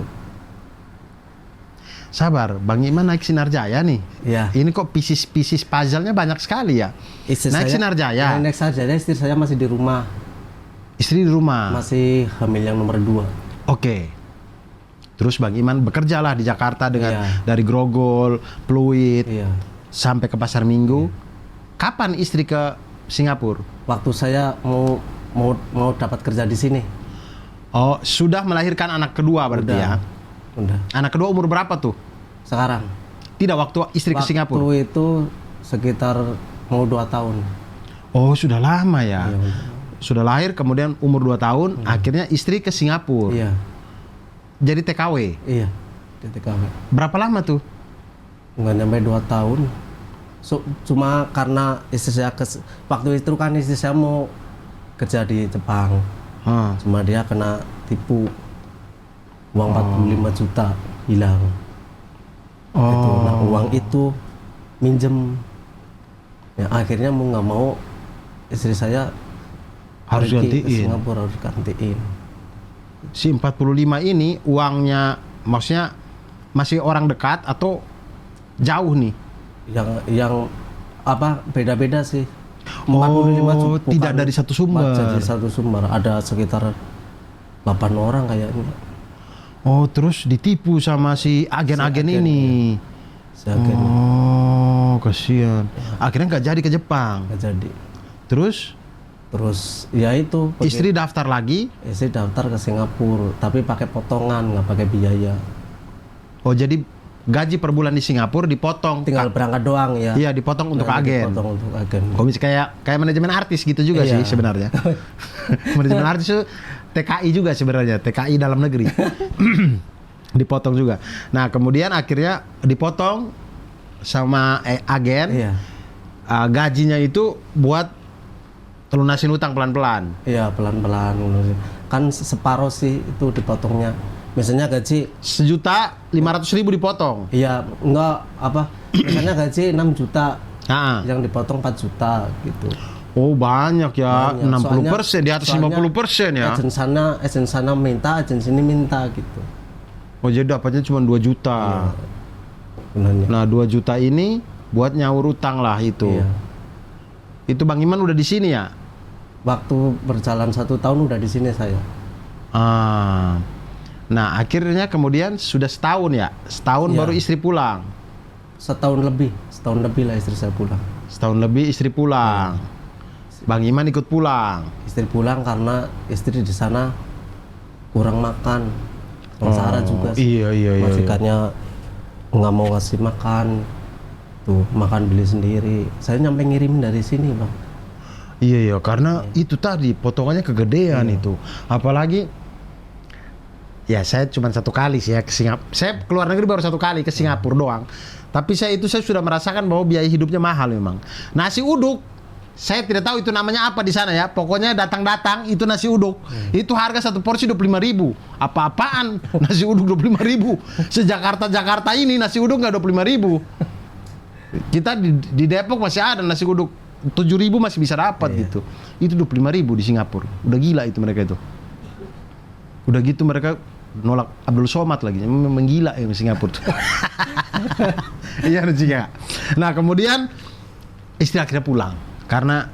Sabar, Bang Iman naik Sinarjaya nih. Iya. Ini kok pieces puzzle-nya banyak sekali ya? Istri naik saya, Sinarjaya? Naik Sinarjaya, istri saya masih di rumah. Istri di rumah? Masih hamil yang nomor 2. Oke. Terus Bang Iman bekerja lah di Jakarta dengan Iya. dari Grogol, Pluit, Iya. sampai ke Pasar Minggu. Kapan istri ke Singapura? Waktu saya mau dapat kerja di sini. Oh, sudah melahirkan anak kedua berarti Udah. ya? Udah. Anak kedua umur berapa tuh? Sekarang. Tidak waktu istri ke Singapura? Waktu itu sekitar mau 2 tahun. Oh, sudah lama ya? Iya, udah. Sudah lahir kemudian umur 2 tahun, akhirnya istri ke Singapura. Iya. Jadi TKW. Iya. Di TKW. Berapa lama tuh? Nggak nyampe 2 tahun. Cuma karena istri saya waktu itu kan istri saya mau kerja di Jepang. Cuma dia kena tipu. Uang 45 juta hilang. Itu, nah, uang itu minjem. Ya, akhirnya mau nggak mau istri saya Harus pergi ke gantiin. Singapura, harus gantiin. Si 45 ini uangnya maksudnya masih orang dekat atau jauh nih? Yang apa beda-beda sih. 45 Oh, bukan tidak dari satu sumber. Dari satu sumber, ada sekitar 8 orang kayaknya. Oh, terus ditipu sama si agen-agen ini. Si agen Oh, kasihan. Akhirnya nggak jadi ke Jepang. nggak jadi. Terus Terus ya itu Istri daftar lagi. istri daftar ke Singapura tapi pakai potongan, nggak pakai biaya. Oh, jadi gaji per bulan di Singapura dipotong. Tinggal berangkat doang ya. Iya, dipotong untuk Nanti agen. dipotong untuk agen. Komisi kayak manajemen artis gitu juga Iya. sih sebenarnya. Manajemen artis itu TKI juga sebenarnya, TKI dalam negeri. Dipotong juga. Nah, kemudian akhirnya dipotong sama agen. Iya. Gajinya itu buat lunasin utang pelan-pelan. Iya, pelan-pelan lunasin. Kan separuh sih itu dipotongnya. Misalnya gaji 1.500.000 dipotong. iya enggak apa misalnya gaji 6 juta Nah, yang dipotong 4 juta gitu. oh banyak ya, Banyak. 60%, di atas Soalnya 50% ya. Agen sana minta, agen sini minta gitu. Oh, jadi dapatnya cuma 2 juta. Gunanya. Nah, 2 juta ini buat nyaur utang lah itu. Iya. Itu Bang Iman udah di sini ya? Waktu berjalan 1 tahun udah di sini saya. Nah, akhirnya kemudian sudah setahun ya? Setahun Iya. baru istri pulang. Setahun lebih lah istri saya pulang. Setahun lebih istri pulang. Bang Iman ikut pulang. Istri pulang karena istri di sana kurang makan. Sengsara juga sih. Iya. Majikannya nggak mau ngasih makan. Tuh, makan beli sendiri. Saya nyampe ngirimin dari sini, Bang. Iya, karena itu tadi potongannya kegedean itu. Apalagi ya saya cuma 1 kali sih ya ke Singapura. Saya keluar negeri baru 1 kali ke Singapura doang. Tapi saya sudah merasakan bahwa biaya hidupnya mahal memang. Nasi uduk, saya tidak tahu itu namanya apa di sana ya. Pokoknya datang-datang itu nasi uduk. Itu harga 1 porsi 25.000. Apa-apaan nasi uduk 25.000. Se-Jakarta ini nasi uduk nggak 25.000. Kita di Depok masih ada nasi uduk 7.000 masih bisa dapat gitu. Itu 25.000 di Singapura. Udah gila itu mereka itu. Udah gitu mereka nolak Abdul Somad lagi, memang gila ya Singapura tuh. Iya juga. Nah, kemudian istri akhirnya pulang karena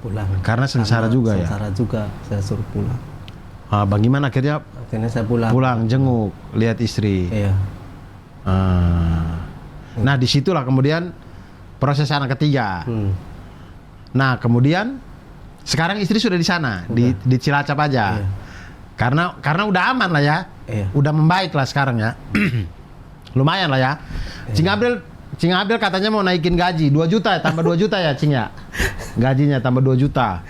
sengsara juga ya. Sengsara juga saya suruh pulang. Bang Iman akhirnya Saya pulang. pulang jenguk lihat istri. Iya. Nah, disitulah kemudian proses anak ketiga. Nah, kemudian sekarang istri sudah di sana, di Cilacap aja. Iya. Karena udah aman lah ya. Iya. Udah membaik lah sekarang ya. Lumayan lah ya. Cing Abdel katanya mau naikin gaji 2 juta ya, tambah 2 juta ya Cing ya. Gajinya tambah 2 juta.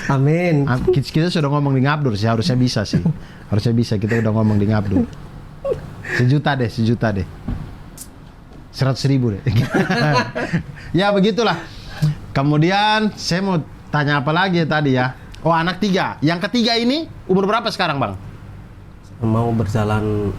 Amin. Kita sudah ngomong di Ngabdur sih, harusnya bisa sih. Harusnya bisa, kita udah ngomong di Ngabdur. 1 juta deh. 100.000 deh. Ya begitulah. Kemudian saya mau tanya apa lagi tadi ya. Oh, anak 3. Yang ketiga ini umur berapa sekarang, Bang? Mau berjalan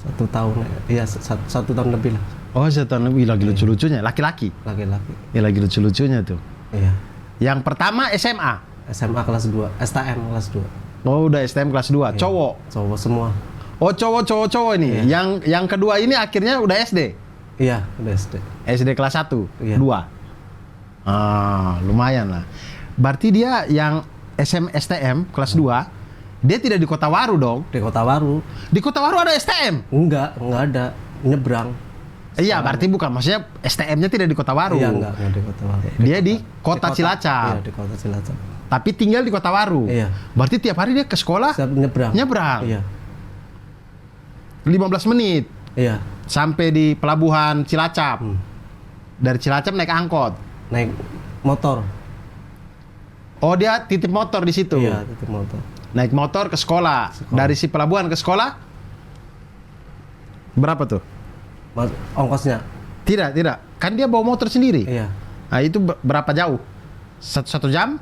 1 tahun. Iya, 1 tahun lebih lah. Oh, 1 tahun lebih. Lagi lucu-lucunya. Laki-laki? Laki-laki. Ya, lagi lucu-lucunya tuh. Iya. Yang pertama SMA? SMA kelas 2. STM kelas 2. Oh, udah STM kelas 2. Iya. Cowok? Cowok semua. Oh, cowok ini. Iya. Yang kedua ini akhirnya udah SD? Iya, udah SD. SD kelas 1? Iya. 2? Lumayan lah. Berarti dia yang STM kelas 2, dia tidak di Kota Waru dong? Di Kota Waru. Di Kota Waru ada STM? Enggak ada. Nyebrang. Iya, berarti bukan. Maksudnya STM-nya tidak di Kota Waru. Iya, enggak di Kota Waru. Dia di Kota Cilacap. Iya, di Kota Cilacap. Tapi tinggal di Kota Waru. Iya. Berarti tiap hari dia ke sekolah Saya nyebrang. Nyebrang. Iya. 15 menit Iya. sampai di pelabuhan Cilacap. Dari Cilacap naik angkot. Naik motor. Oh, dia titip motor di situ. Iya, titip motor. Naik motor ke sekolah. Dari si pelabuhan ke sekolah berapa tuh? Ongkosnya? Tidak. Kan dia bawa motor sendiri. Iya. Nah, itu berapa jauh? 1 jam?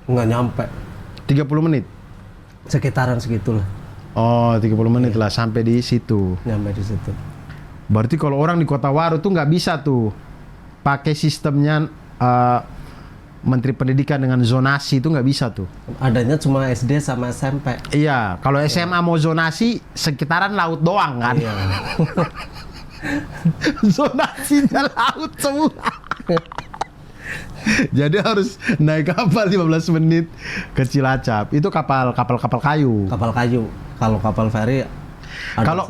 Enggak nyampe. 30 menit? Sekitaran segitulah. Oh, 30 menit lah sampai di situ. Nyampe di situ. Berarti kalau orang di Kota Waru tuh nggak bisa tuh pakai sistemnya Menteri Pendidikan dengan zonasi, itu nggak bisa tuh. Adanya cuma SD sama SMP. Iya, kalau SMA mau zonasi sekitaran laut doang kan. Iya. Zonasinya laut semua. Jadi harus naik kapal 15 menit ke Cilacap. Itu kapal kayu. Kapal kayu. Kalau kapal feri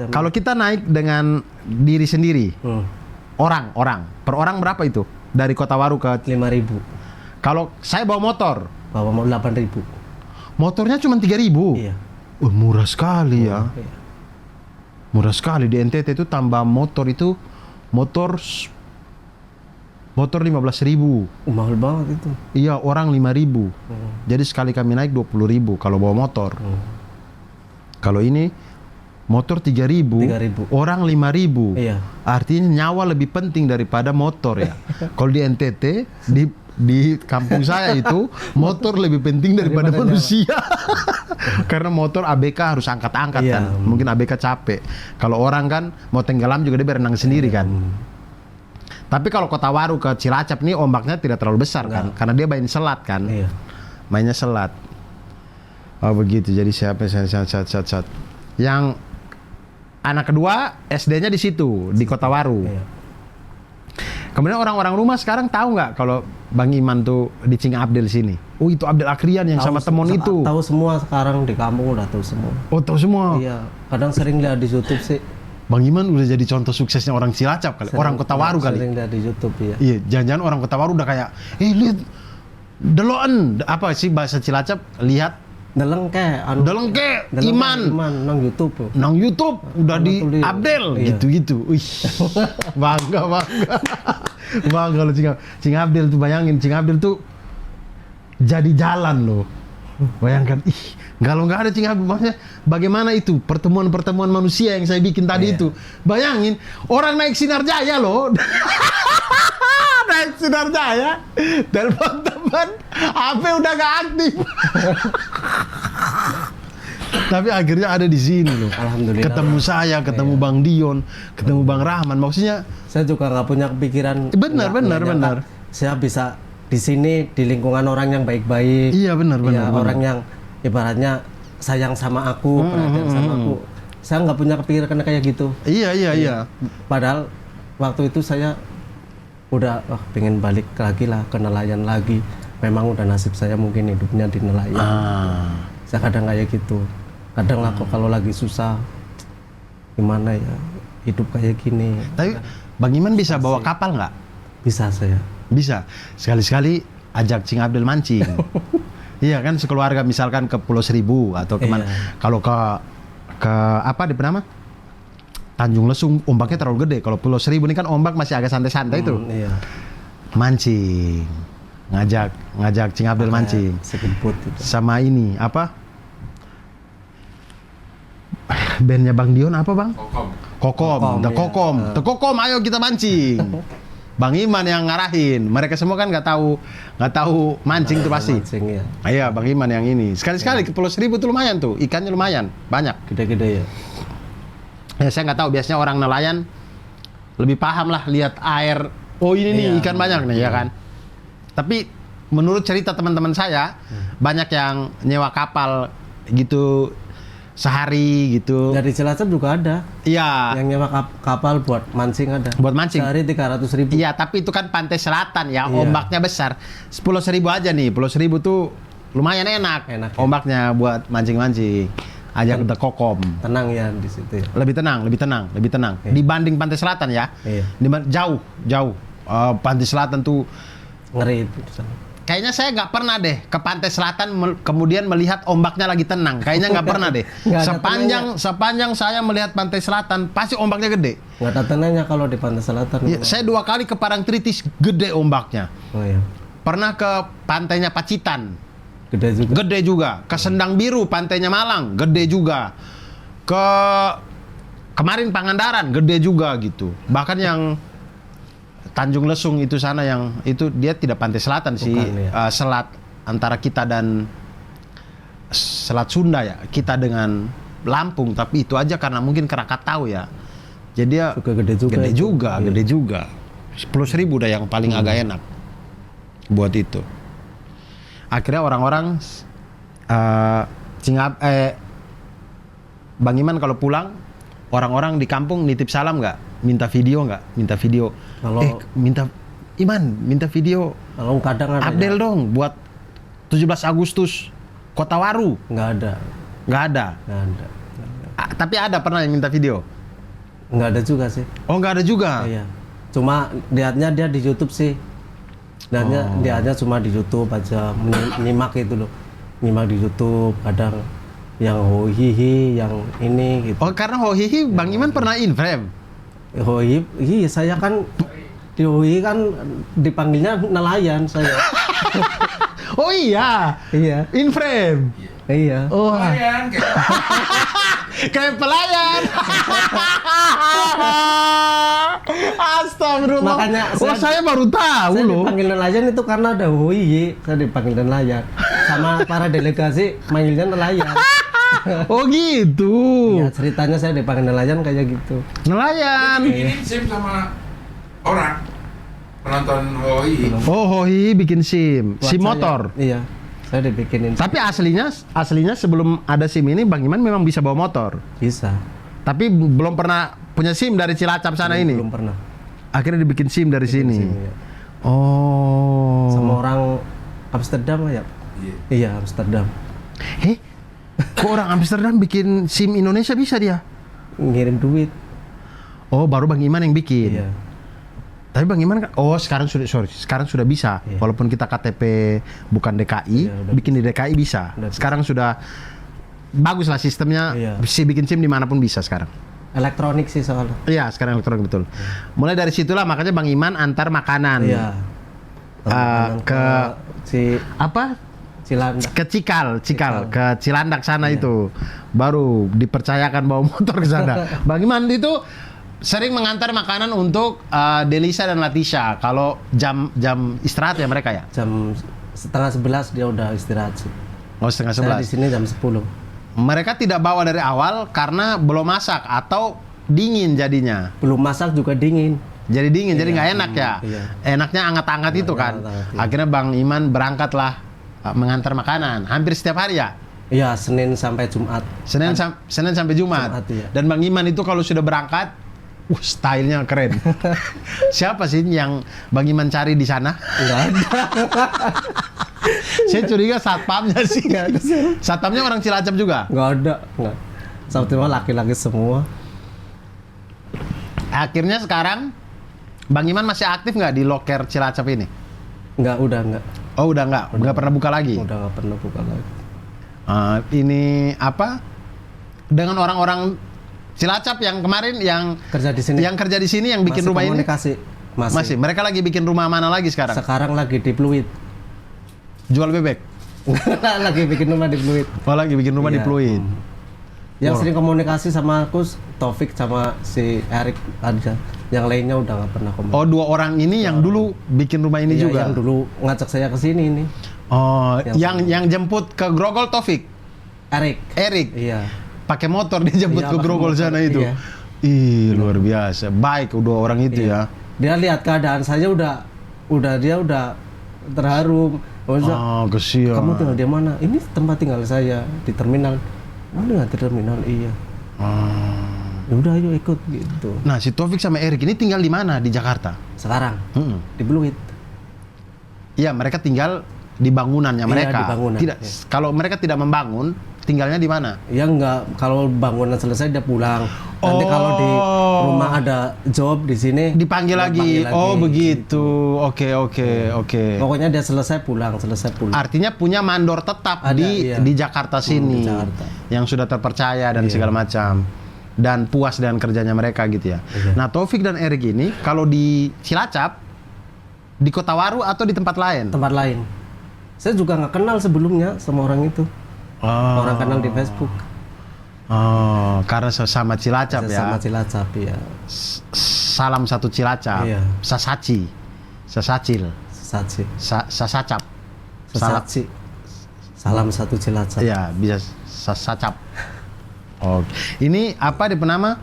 Kalau kita naik dengan diri sendiri, orang per orang berapa itu? Dari Kota Waru ke 5.000. Kalau saya bawa motor, bawa mau 8.000. Motornya cuma 3.000. Iya. Murah sekali ya. Iya. Murah sekali di NTT itu tambah motor motor 15.000. Mahal banget itu. Iya, orang 5.000. Jadi sekali kami naik 20.000 kalau bawa motor. Kalau ini motor 3.000, orang 5.000. Iya. Artinya nyawa lebih penting daripada motor ya. Kalau di NTT di kampung saya itu motor lebih penting daripada manusia. Karena motor ABK harus angkat-angkat kan. Mungkin ABK capek. Kalau orang kan mau tenggelam juga dia berenang sendiri kan. Tapi kalau Kota Waru ke Cilacap nih ombaknya tidak terlalu besar kan, karena dia main selat kan. Iya. Mainnya selat. Oh begitu. Jadi siapa yang anak kedua SD-nya di situ di Kota Waru. Iya. Kemudian orang-orang rumah sekarang tahu nggak kalau Bang Iman tuh di Cing Abdel sini? Oh itu Abdel Akrian yang sama temon itu. Tahu semua sekarang di kampung udah tahu semua. Oh tahu semua. Iya, kadang sering lihat di YouTube sih. Bang Iman udah jadi contoh suksesnya orang Cilacap kali, orang Kota Waru kali. Sering lihat di YouTube ya. Iya, jangan-jangan orang Kota Waru udah kayak, lihat deloan apa sih bahasa Cilacap? Lihat Delengke, Iman nang YouTube. Nang YouTube udah di tulis. Abdel Iya. gitu-gitu. Wih. Bangga. Bangga lo Cing Abdel tuh, bayangin Cing Abdel tuh jadi jalan loh. Bayangkan, kalau nggak ada Cing Abdel, maksudnya bagaimana itu pertemuan-pertemuan manusia yang saya bikin tadi itu. Bayangin, orang naik Sinar Jaya loh. Naik Sinar Jaya, telepon teman, HP udah nggak aktif. Tapi akhirnya ada di sini loh. Alhamdulillah. Ketemu saya, ketemu Bang Dion, ketemu Bang Rahman. Maksudnya saya juga nggak punya pikiran. Benar. Saya bisa di sini di lingkungan orang yang baik-baik. Iya benar. Orang yang ibaratnya sayang sama aku, perhatian sama aku. Saya nggak punya kepikiran kayak gitu. Iya. Padahal waktu itu saya udah pengen balik lagi lah ke nelayan lagi. Memang udah nasib saya mungkin hidupnya di nelayan. Saya kadang kayak gitu. Kadang lah kalau lagi susah, gimana ya hidup kayak gini. Tapi Bang Iman bisa bawa kapal nggak? Bisa saya. Bisa. Sekali-sekali ajak Cing Abdel mancing. Iya kan, sekeluarga misalkan ke Pulau Seribu atau kemana. Kalau ke apa di nama? Tanjung Lesung ombaknya terlalu gede. Kalau Pulau Seribu ini kan ombak masih agak santai-santai tuh. Iya. Mancing. Ngajak Cing Abdel mancing. Sekemput itu. Sama ini apa? Bandnya Bang Dion apa Bang? Kokom. Kokom, ayo kita mancing. Bang Iman yang ngarahin. Mereka semua kan nggak tahu mancing tuh pasti. Mancing ya. Iya, Bang Iman yang ini. Sekali-sekali ke Pulau Seribu tuh lumayan tuh, ikannya lumayan, banyak. Gede-gede ya. Ya saya nggak tahu, biasanya orang nelayan lebih paham lah lihat air. Oh ini nih ikan banyak nih ya kan. Tapi menurut cerita teman-teman saya, banyak yang nyewa kapal gitu sehari gitu. Dari Cilacap juga ada. Iya. Yang nyewa kapal buat mancing ada. Buat mancing. Sehari 300.000. Iya, tapi itu kan pantai selatan ya, ombaknya besar. 10.000 aja nih. Pulau Seribu tuh lumayan enak ya. Ombaknya buat mancing-mancing. Ajak ke Kokom. Tenang ya di situ ya. Lebih tenang. Iya. Dibanding pantai selatan ya. Iya. Jauh. Pantai selatan tuh ngeri itu di sana. Kayaknya saya nggak pernah deh ke pantai selatan kemudian melihat ombaknya lagi tenang. Kayaknya nggak pernah deh. Sepanjang saya melihat pantai selatan pasti ombaknya gede. Nggak ada tenangnya kalau di pantai selatan. Ya, saya 2 kali ke Parangtritis, gede ombaknya. Oh iya. Pernah ke pantainya Pacitan, Gede juga. Ke Sendang Biru, pantainya Malang, gede juga. Kemarin Pangandaran, gede juga gitu. Bahkan yang Tanjung Lesung itu sana yang itu dia tidak pantai selatan sih, selat antara kita dan Selat Sunda ya, kita dengan Lampung, tapi itu aja karena mungkin Krakatau ya. Jadi dia gede juga. 10.000 udah yang paling agak enak buat itu. Akhirnya orang-orang Bang Iman kalau pulang, orang-orang di kampung nitip salam nggak? Minta video nggak? Minta video. Kalau minta video. Kalau kadang ada Abdel dong buat 17 Agustus Kota Waru. Nggak ada. Tapi ada pernah yang minta video? Nggak ada juga sih. Oh nggak ada juga? Iya. Cuma lihatnya dia di YouTube sih. Dan dia hanya cuma di YouTube aja menyimak itu loh. Nyimak di YouTube, kadang yang hohihi, yang ini gitu. Oh, karena hohihi Bang Iman pernah in frame. Hohihi, saya kan di hohihi kan dipanggilnya nelayan saya. Oh iya. Iya. In frame. Iya. Oh. Lumayan kayak Kayak pelayan. Astagfirullah. Makanya saya baru tahu saya loh. dipanggil nelayan itu karena ada hohihi, saya dipanggil nelayan. Sama para delegasi manggilnya nelayan. Oh gitu. Ya, ceritanya saya dipanggil nelayan kayak gitu. Nelayan. bikinin SIM sama orang penonton HOI. Oh, hohi bikin SIM. Buat SIM saya. motor. Iya, saya dibikinin. Tapi aslinya sebelum ada SIM ini Bang Iman memang bisa bawa motor. Bisa. Tapi belum pernah punya SIM dari Cilacap sana ini. Belum pernah. Akhirnya dibikin SIM dari sini. SIM, iya. Oh. Sama orang Amsterdam ya? Iya. Iya, Amsterdam. Kok orang Amsterdam bikin SIM Indonesia bisa dia? Ngirim duit. Oh, baru Bang Iman yang bikin. Iya. Tapi Bang Iman kan, sekarang sudah bisa. Iya. Walaupun kita KTP bukan DKI, Iya, udah bikin di DKI bisa. Udah bisa. Sekarang sudah bagus lah sistemnya. Iya. Bisa bikin SIM dimanapun bisa sekarang. Elektronik sih soalnya. Iya, sekarang elektronik betul. Mulai dari situlah makanya Bang Iman antar makanan. Iya. Makanan ke- si Apa? Cilandak. Ke Cikal, ke Cilandak sana itu. Baru dipercayakan bawa motor ke sana. Bang Iman itu sering mengantar makanan untuk Delisa dan Latisha kalau jam istirahat ya mereka ya. Jam setengah 11 dia udah istirahat sih. Oh, setengah Saya di 11. sini jam 10. Mereka tidak bawa dari awal karena belum masak atau dingin jadinya. Belum masak juga dingin. Jadi dingin, jadi nggak enak ya. Iya. Enaknya anget-anget itu kan. Anget-anget, iya. Akhirnya Bang Iman berangkatlah mengantar makanan hampir setiap hari ya. Iya, Senin sampai Jumat. Senin sampai Jumat. Jumat, iya. Dan Bang Iman itu kalau sudah berangkat, stylenya keren. Siapa sih yang Bang Iman cari di sana? Enggak ada. Saya curiga satpamnya sih. Satpamnya orang Cilacap juga. Enggak ada. Enggak. Sabtu laki-laki semua. Akhirnya sekarang Bang Iman masih aktif nggak di loker Cilacap ini? Enggak, udah enggak. Oh udah nggak pernah buka lagi. Udah enggak pernah buka lagi. Ini apa? Dengan orang-orang Cilacap yang kemarin yang Kerja di sini. yang kerja di sini yang bikin Masih rumah ini komunikasi. masih. Mereka lagi bikin rumah mana lagi sekarang? Sekarang lagi di Pluit. Jual bebek. Lagi bikin rumah di Pluit. Oh lagi bikin rumah di Iya. Pluit. Yang sering komunikasi sama aku Taufik sama si Erik aja. Yang lainnya udah nggak pernah komunikasi. Oh dua orang ini yang dulu bikin rumah ini Iya, juga. yang dulu ngajak saya ke sini nih. Oh, Yang- yang jemput ke Grogol Taufik, Erik. Iya. Pakai motor dia jemput Iya, ke pakai Grogol motor, sana itu. iya. Ih, luar biasa. Baik dua orang itu ya. Dia lihat keadaan saya dia udah terharu. Oh, kesian. Kamu tinggal di mana? Ini tempat tinggal saya di terminal. Oh, tinggal di terminal. Iya. Ya udah ayo ikut gitu. Nah, si Taufik sama Erik ini tinggal di mana? Di Jakarta. Sekarang Mm-mm. di Pluit. Iya, mereka tinggal di bangunannya Iya, mereka. di bangunan, Tidak, iya. kalau mereka tidak membangun, tinggalnya di mana? Ya enggak, kalau bangunan selesai dia pulang. Nanti kalau di rumah ada job di sini Dipanggil dia lagi. panggil Oh, lagi. begitu. Oke. Pokoknya dia selesai pulang. Artinya punya mandor tetap Ada, iya. di Jakarta sini, di Jakarta. yang sudah terpercaya dan Iya. segala macam, dan puas dengan kerjanya mereka gitu ya. Iya. Nah, Taufik dan Erik ini kalau di Cilacap, di Kota Waru atau di tempat lain? Tempat lain. Saya juga nggak kenal sebelumnya sama orang itu. Orang kenal di Facebook. Oh, karena sesama Cilacap ya. Sama Cilacap ya. Salam satu Cilacap. Iya. Sasacil. Sesaji. Sasacap. Sesaji. Salam satu Cilacap. Iya, bisa sasacap. Oke. Ini apa di penama?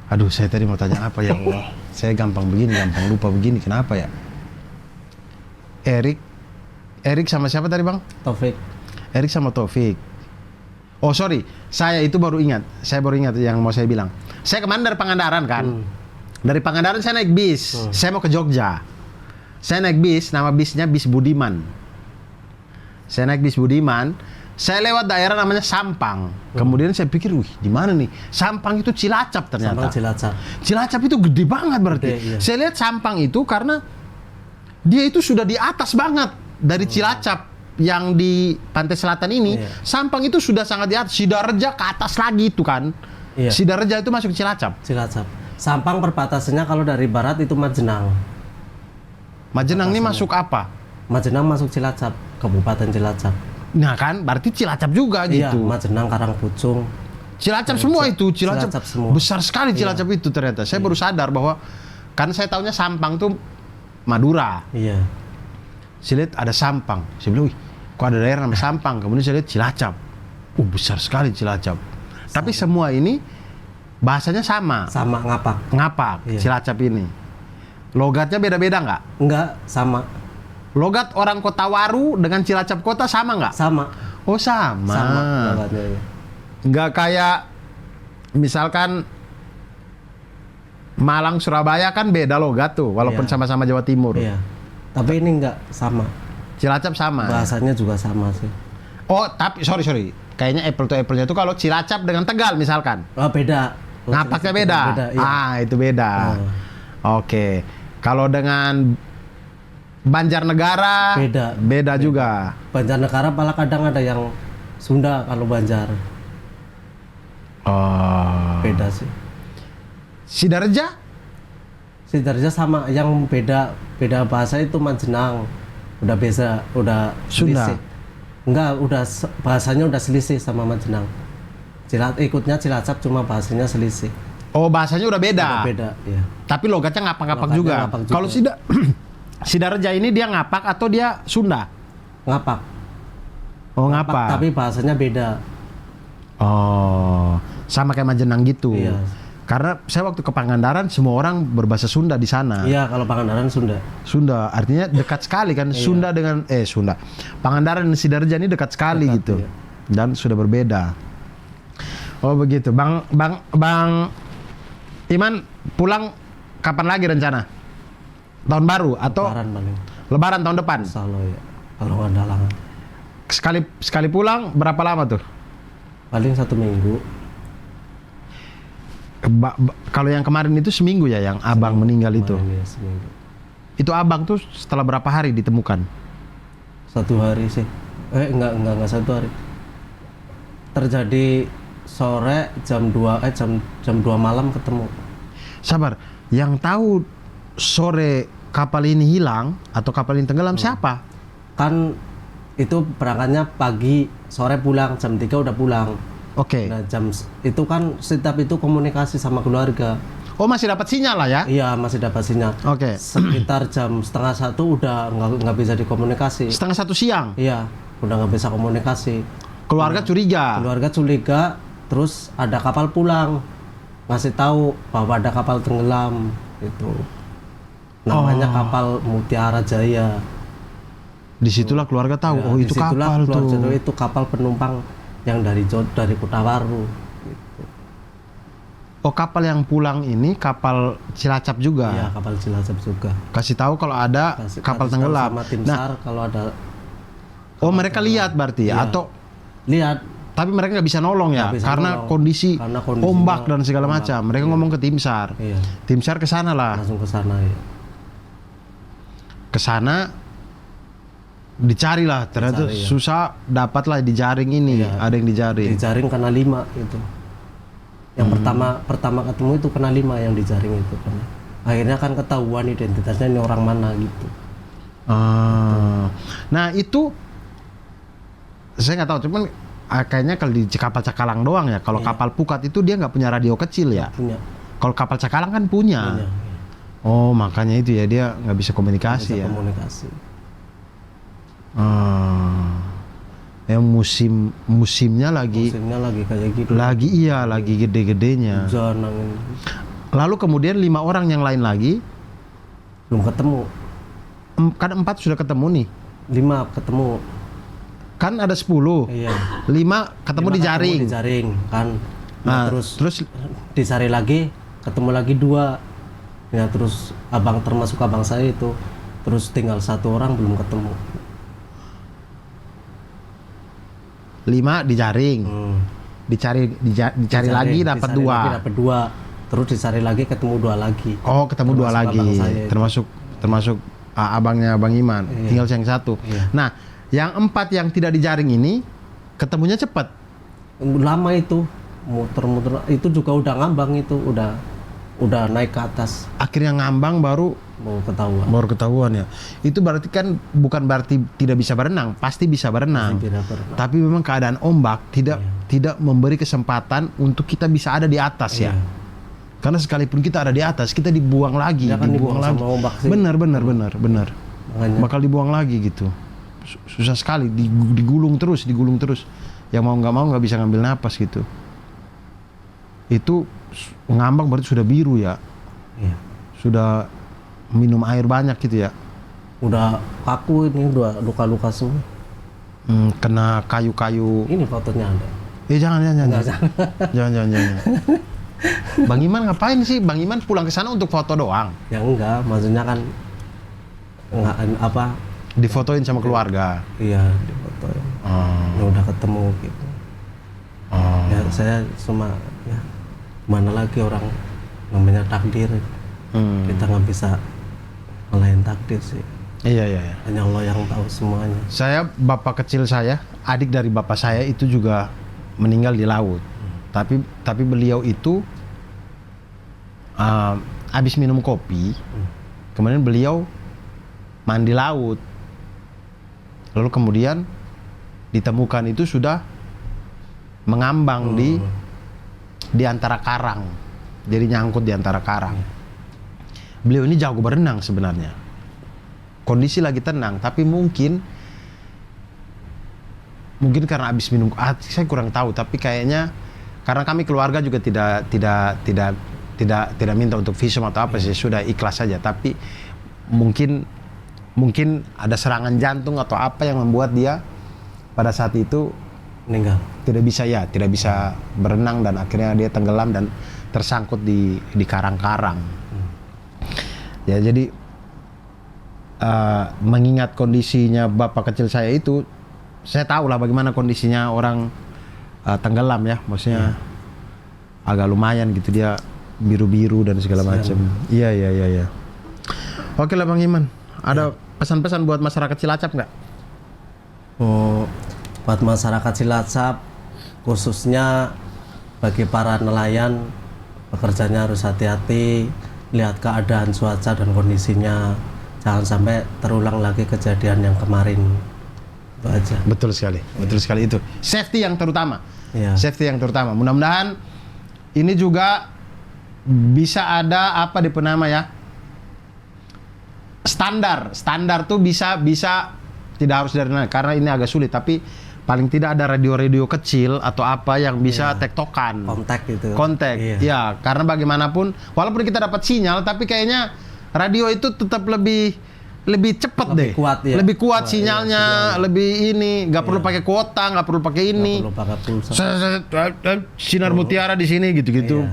Aduh, saya tadi mau tanya apa ya Allah. Saya gampang lupa begini. Kenapa ya? Erik sama siapa tadi, Bang? Taufik. Erik sama Taufik. Oh, sorry. Saya baru ingat yang mau saya bilang. Saya kemarin dari Pangandaran kan. Dari Pangandaran saya naik bis. Saya mau ke Jogja. Saya naik bis, nama bisnya bis Budiman. Saya naik bis Budiman. Saya lewat daerah namanya Sampang. Kemudian saya pikir, wih, di mana nih? Sampang itu Cilacap ternyata. Sampang Cilacap. Cilacap itu gede banget berarti. Gede, iya. Saya lihat Sampang itu karena dia itu sudah di atas banget dari Cilacap yang di pantai selatan ini. Iya. Sampang itu sudah sangat di atas. Sidareja ke atas lagi itu kan. Iya. Sidareja itu masuk Cilacap. Cilacap. Sampang perbatasannya kalau dari barat itu Majenang. Majenang ini masuk apa? Majenang masuk Cilacap, Kabupaten Cilacap. Nah kan, berarti Cilacap juga Iya, gitu. Majenang, Karangpucung. Cilacap semua itu, Cilacap, Cilacap semua. besar sekali Cilacap itu ternyata. Saya baru sadar bahwa kan saya taunya Sampang tuh Madura. Iya. Saya lihat ada Sampang. Saya bilang, wih, kok ada daerah namanya Sampang? Kemudian saya lihat Cilacap. Besar sekali Cilacap. Tapi semua ini bahasanya sama. Sama ngapak. Ngapak, Iya. Cilacap ini. Logatnya beda-beda nggak? Enggak, sama. Logat orang Kota Waru dengan Cilacap Kota sama nggak? Sama. Oh sama. Sama. Logatnya, iya. Nggak kayak misalkan Malang Surabaya kan beda logat tuh, walaupun Iya. sama-sama Jawa Timur. Iya. Tapi ini enggak sama. Cilacap sama. Bahasanya juga sama sih. Oh, tapi sorry. Kayaknya apple to apple-nya itu kalau Cilacap dengan Tegal misalkan. Oh, beda. Ngapaknya beda. Iya. Ah, itu beda. Oh. Oke. Kalau dengan Banjarnegara Beda. juga. Banjarnegara malah kadang ada yang Sunda kalau Banjar. Oh. Beda sih. Sidareja? Sidarja sama, yang beda bahasa itu Majenang. Udah beda, udah Sunda? selisih. Enggak, udah bahasanya udah selisih sama Majenang. Ikutnya Cilacap cuma bahasanya selisih. Oh, bahasanya udah beda. Udah beda, ya. Tapi logatnya ngapak-ngapak Logatnya juga. ngapak juga. Kalau Sidareja ini dia ngapak atau dia Sunda? Ngapak. Oh, ngapak. Tapi bahasanya beda. Oh, sama kayak Majenang gitu. Iya. Karena saya waktu ke Pangandaran semua orang berbahasa Sunda di sana. Iya, kalau Pangandaran Sunda. Sunda, artinya dekat sekali kan. Iya. Sunda dengan Sunda. Pangandaran dan Sidareja ini dekat sekali Dekat, gitu. iya. Dan sudah berbeda. Oh, begitu. Bang Iman pulang kapan lagi rencana? Tahun baru atau Lebaran paling. Lebaran tahun depan? Insya Allah ya. Kalau nggak ada halangan. Sekali pulang berapa lama tuh? Paling 1 minggu. Kalau yang kemarin itu seminggu ya, yang abang meninggal itu. Kemarin ya, seminggu. Itu abang tuh setelah berapa hari ditemukan? 1 hari sih. Enggak 1 hari. Terjadi sore jam 2 jam 2 malam ketemu. Sabar, yang tahu sore kapal ini hilang atau kapal ini tenggelam siapa? Kan itu berangkatnya pagi, sore pulang, jam 3 udah pulang. Oke. Nah, itu kan setiap itu komunikasi sama keluarga. Oh, masih dapat sinyal lah ya? Iya, masih dapat sinyal. Oke. Sekitar jam setengah 1 udah nggak bisa dikomunikasi. Setengah 1 siang. Iya, udah nggak bisa komunikasi. Keluarga curiga. Keluarga curiga, terus ada kapal pulang, ngasih tahu bahwa ada kapal tenggelam, itu. Namanya kapal Mutiara Jaya. Disitulah keluarga tahu. Ya, Oh, itu disitulah kapal keluarga tuh. itu kapal penumpang yang dari Kota Waru. Gitu. Oh, kapal yang pulang ini kapal Cilacap juga. Iya, kapal Cilacap juga. Kasih tahu kalau ada kapal Kasih tahu tenggelam. sama tim Nah, SAR kalau ada. oh mereka lihat berarti ya? Iya. Atau Lihat. tapi mereka nggak bisa nolong ya? Nggak bisa Karena nolong. kondisi Karena kondisinya ombak dan segala ombak. macam. Mereka ngomong ke tim SAR. Iya, Tim SAR ke sana lah. langsung ke sana ya. Ke sana dicari lah, ternyata Dicari, ya. susah dapatlah di jaring ini. Iya. Ada yang dijaring. Dijaring kena 5 itu. Yang pertama ketemu itu kena 5 yang dijaring itu kan. Akhirnya kan ketahuan identitasnya ini orang mana gitu. Nah itu saya nggak tahu, cuman kayaknya kalau di kapal Cakalang doang ya. Kalau kapal Pukat itu dia nggak punya radio kecil ya. Punya. Kalau kapal Cakalang kan punya. Punya. Oh makanya itu ya dia nggak bisa komunikasi Bisa ya. komunikasi. Yang musimnya lagi Musimnya lagi kayak gitu. lagi gede-gedenya. Hujan, angin. Lalu kemudian 5 orang yang lain lagi, Belum ketemu. kan 4 sudah ketemu nih. 5 ketemu. Kan ada 10. Iya. 5 ketemu di jaring. Di jaring kan. Nah, Nah, terus dicari lagi, ketemu lagi 2. Ya terus termasuk abang saya itu. Terus tinggal 1 orang belum ketemu. 5 dijaring. Dicari lagi dapat 2. Dapat 2. Terus dicari lagi ketemu 2 lagi. Oh, ketemu 2 lagi. Termasuk abangnya Bang Iman. Tinggal yang 1. Nah, yang 4 yang tidak dijaring ini ketemunya cepat. Lama itu. Muter-muter itu juga udah ngambang itu, udah naik ke atas. Akhirnya ngambang baru ketahuan ya. Itu berarti kan bukan berarti tidak bisa berenang, pasti bisa berenang. Tapi memang keadaan ombak tidak memberi kesempatan untuk kita bisa ada di atas ya. Karena sekalipun kita ada di atas, kita dibuang lagi, dibuang lagi. Benar. Makanya. Bakal dibuang lagi gitu. Susah sekali, digulung terus. Yang mau nggak bisa ngambil napas gitu. Itu ngambang berarti sudah biru ya. Sudah minum air banyak gitu ya. Udah kaku ini, udah luka-luka semua. Kena kayu-kayu. Ini fotonya ada. Jangan. Bang Iman ngapain sih? Bang Iman pulang ke sana untuk foto doang? Ya enggak, maksudnya kan apa? Difotoin sama keluarga. Iya, difotoin. Ya udah ketemu gitu. Ya saya cuma ya mana lagi orang namanya takdir. Kita nggak bisa ngelain takdir sih. Iya. Hanya Allah yang tahu semuanya. Bapak kecil saya, adik dari bapak saya itu juga meninggal di laut. Tapi beliau itu habis minum kopi, kemudian beliau mandi laut. Lalu kemudian ditemukan itu sudah mengambang di antara karang. Jadi nyangkut di antara karang. Beliau ini jago berenang sebenarnya. Kondisi lagi tenang, tapi mungkin karena habis minum, saya kurang tahu, tapi kayaknya karena kami keluarga juga tidak minta untuk visum atau apa sih, sudah ikhlas saja. Tapi mungkin ada serangan jantung atau apa yang membuat dia pada saat itu meninggal. Tidak bisa berenang dan akhirnya dia tenggelam dan tersangkut di karang-karang. Ya jadi mengingat kondisinya bapak kecil saya itu, saya tahu lah bagaimana kondisinya orang tenggelam ya, maksudnya agak lumayan gitu, dia biru-biru dan segala macam. Iya. Oke lah Bang Iman, ada pesan-pesan buat masyarakat Cilacap nggak? Buat masyarakat Cilacap, khususnya bagi para nelayan, pekerjanya harus hati-hati, lihat keadaan cuaca dan kondisinya, jangan sampai terulang lagi kejadian yang kemarin. Itu aja. Betul sekali itu. Safety yang terutama. Safety yang terutama. Mudah-mudahan ini juga bisa ada apa di penama ya? Standar tuh bisa tidak harus dari mana, karena ini agak sulit, tapi paling tidak ada radio kecil atau apa yang bisa tektokan. Kontak. Ya, karena bagaimanapun walaupun kita dapat sinyal, tapi kayaknya radio itu tetap lebih cepat deh. Lebih kuat sinyalnya, lebih ini, nggak perlu pakai kuota, nggak perlu pakai ini. Nggak perlu pakai pulsa. Sinar mutiara di sini gitu-gitu.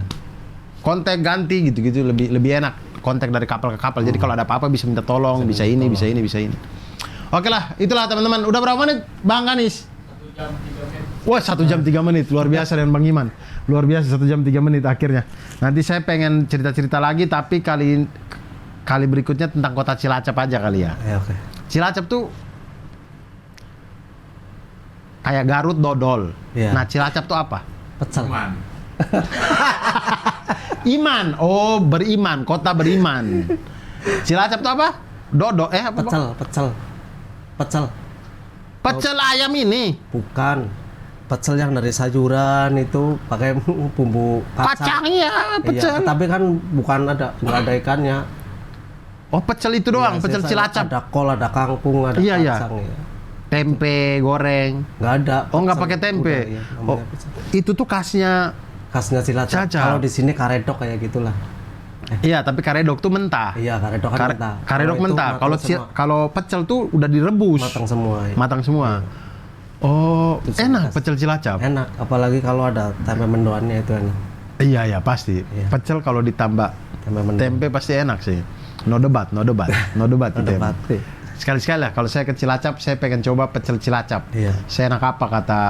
Kontak ganti gitu-gitu, lebih enak kontak dari kapal ke kapal. Jadi kalau ada apa-apa bisa minta tolong, bisa ini. Oke lah, itulah teman-teman. Udah berapa menit Bang Kanis? 1 jam 3 menit. Wah, 1 jam 3 menit. Luar biasa dengan Bang Iman. Luar biasa 1 jam 3 menit akhirnya. Nanti saya pengen cerita-cerita lagi, tapi kali berikutnya tentang kota Cilacap aja kali ya. Oke. Cilacap tuh kayak Garut dodol. Nah, Cilacap tuh apa? Pecel. Iman. Oh, beriman, kota beriman. Cilacap tuh apa? Dodo. Apa? Pecel. Pecel ayam ini. Bukan. Pecel yang dari sayuran itu pakai bumbu kacang. Iya, pecel. Iya, tapi kan nggak ada ikannya. Oh, pecel itu doang, pecel Cilacap. Ada kol, ada kangkung, ada kacang. Iya. Tempe goreng. Nggak ada. Oh, nggak pakai tempe. Udah, itu tuh khasnya Cilacap. Kalau di sini karedok kayak gitulah. Iya, tapi karedok tuh mentah. Iya, karedok kan mentah. Karedok mentah. Kalau pecel tuh udah direbus. Matang semua. Oh, itu enak pecel Cilacap. Enak, apalagi kalau ada tempe mendoannya itu enak. Iya, pasti. Iya. Pecel kalau ditambah tempe pasti enak sih. No debat gitu ya. Sekali-sekali lah kalau saya ke Cilacap, saya pengen coba pecel Cilacap. Iya. Saya enak apa kata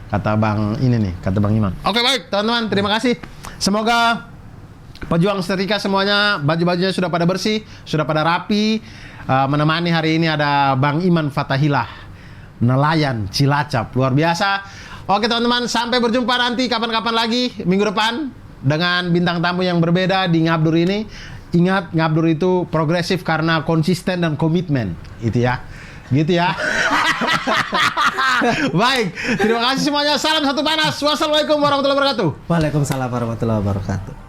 kata Bang Iman. Oke, baik teman-teman, terima kasih. Semoga pejuang setrika semuanya baju-bajunya sudah pada bersih, sudah pada rapi. Menemani hari ini ada Bang Iman Fathahilah, nelayan Cilacap, luar biasa. Oke teman-teman, sampai berjumpa nanti kapan-kapan lagi minggu depan dengan bintang tamu yang berbeda di Ngabdur ini. Ingat, Ngabdur itu progresif karena konsisten dan komitmen, itu ya. Gitu ya. Baik, terima kasih semuanya. Salam satu panas. Wassalamualaikum warahmatullahi wabarakatuh. Waalaikumsalam warahmatullahi wabarakatuh.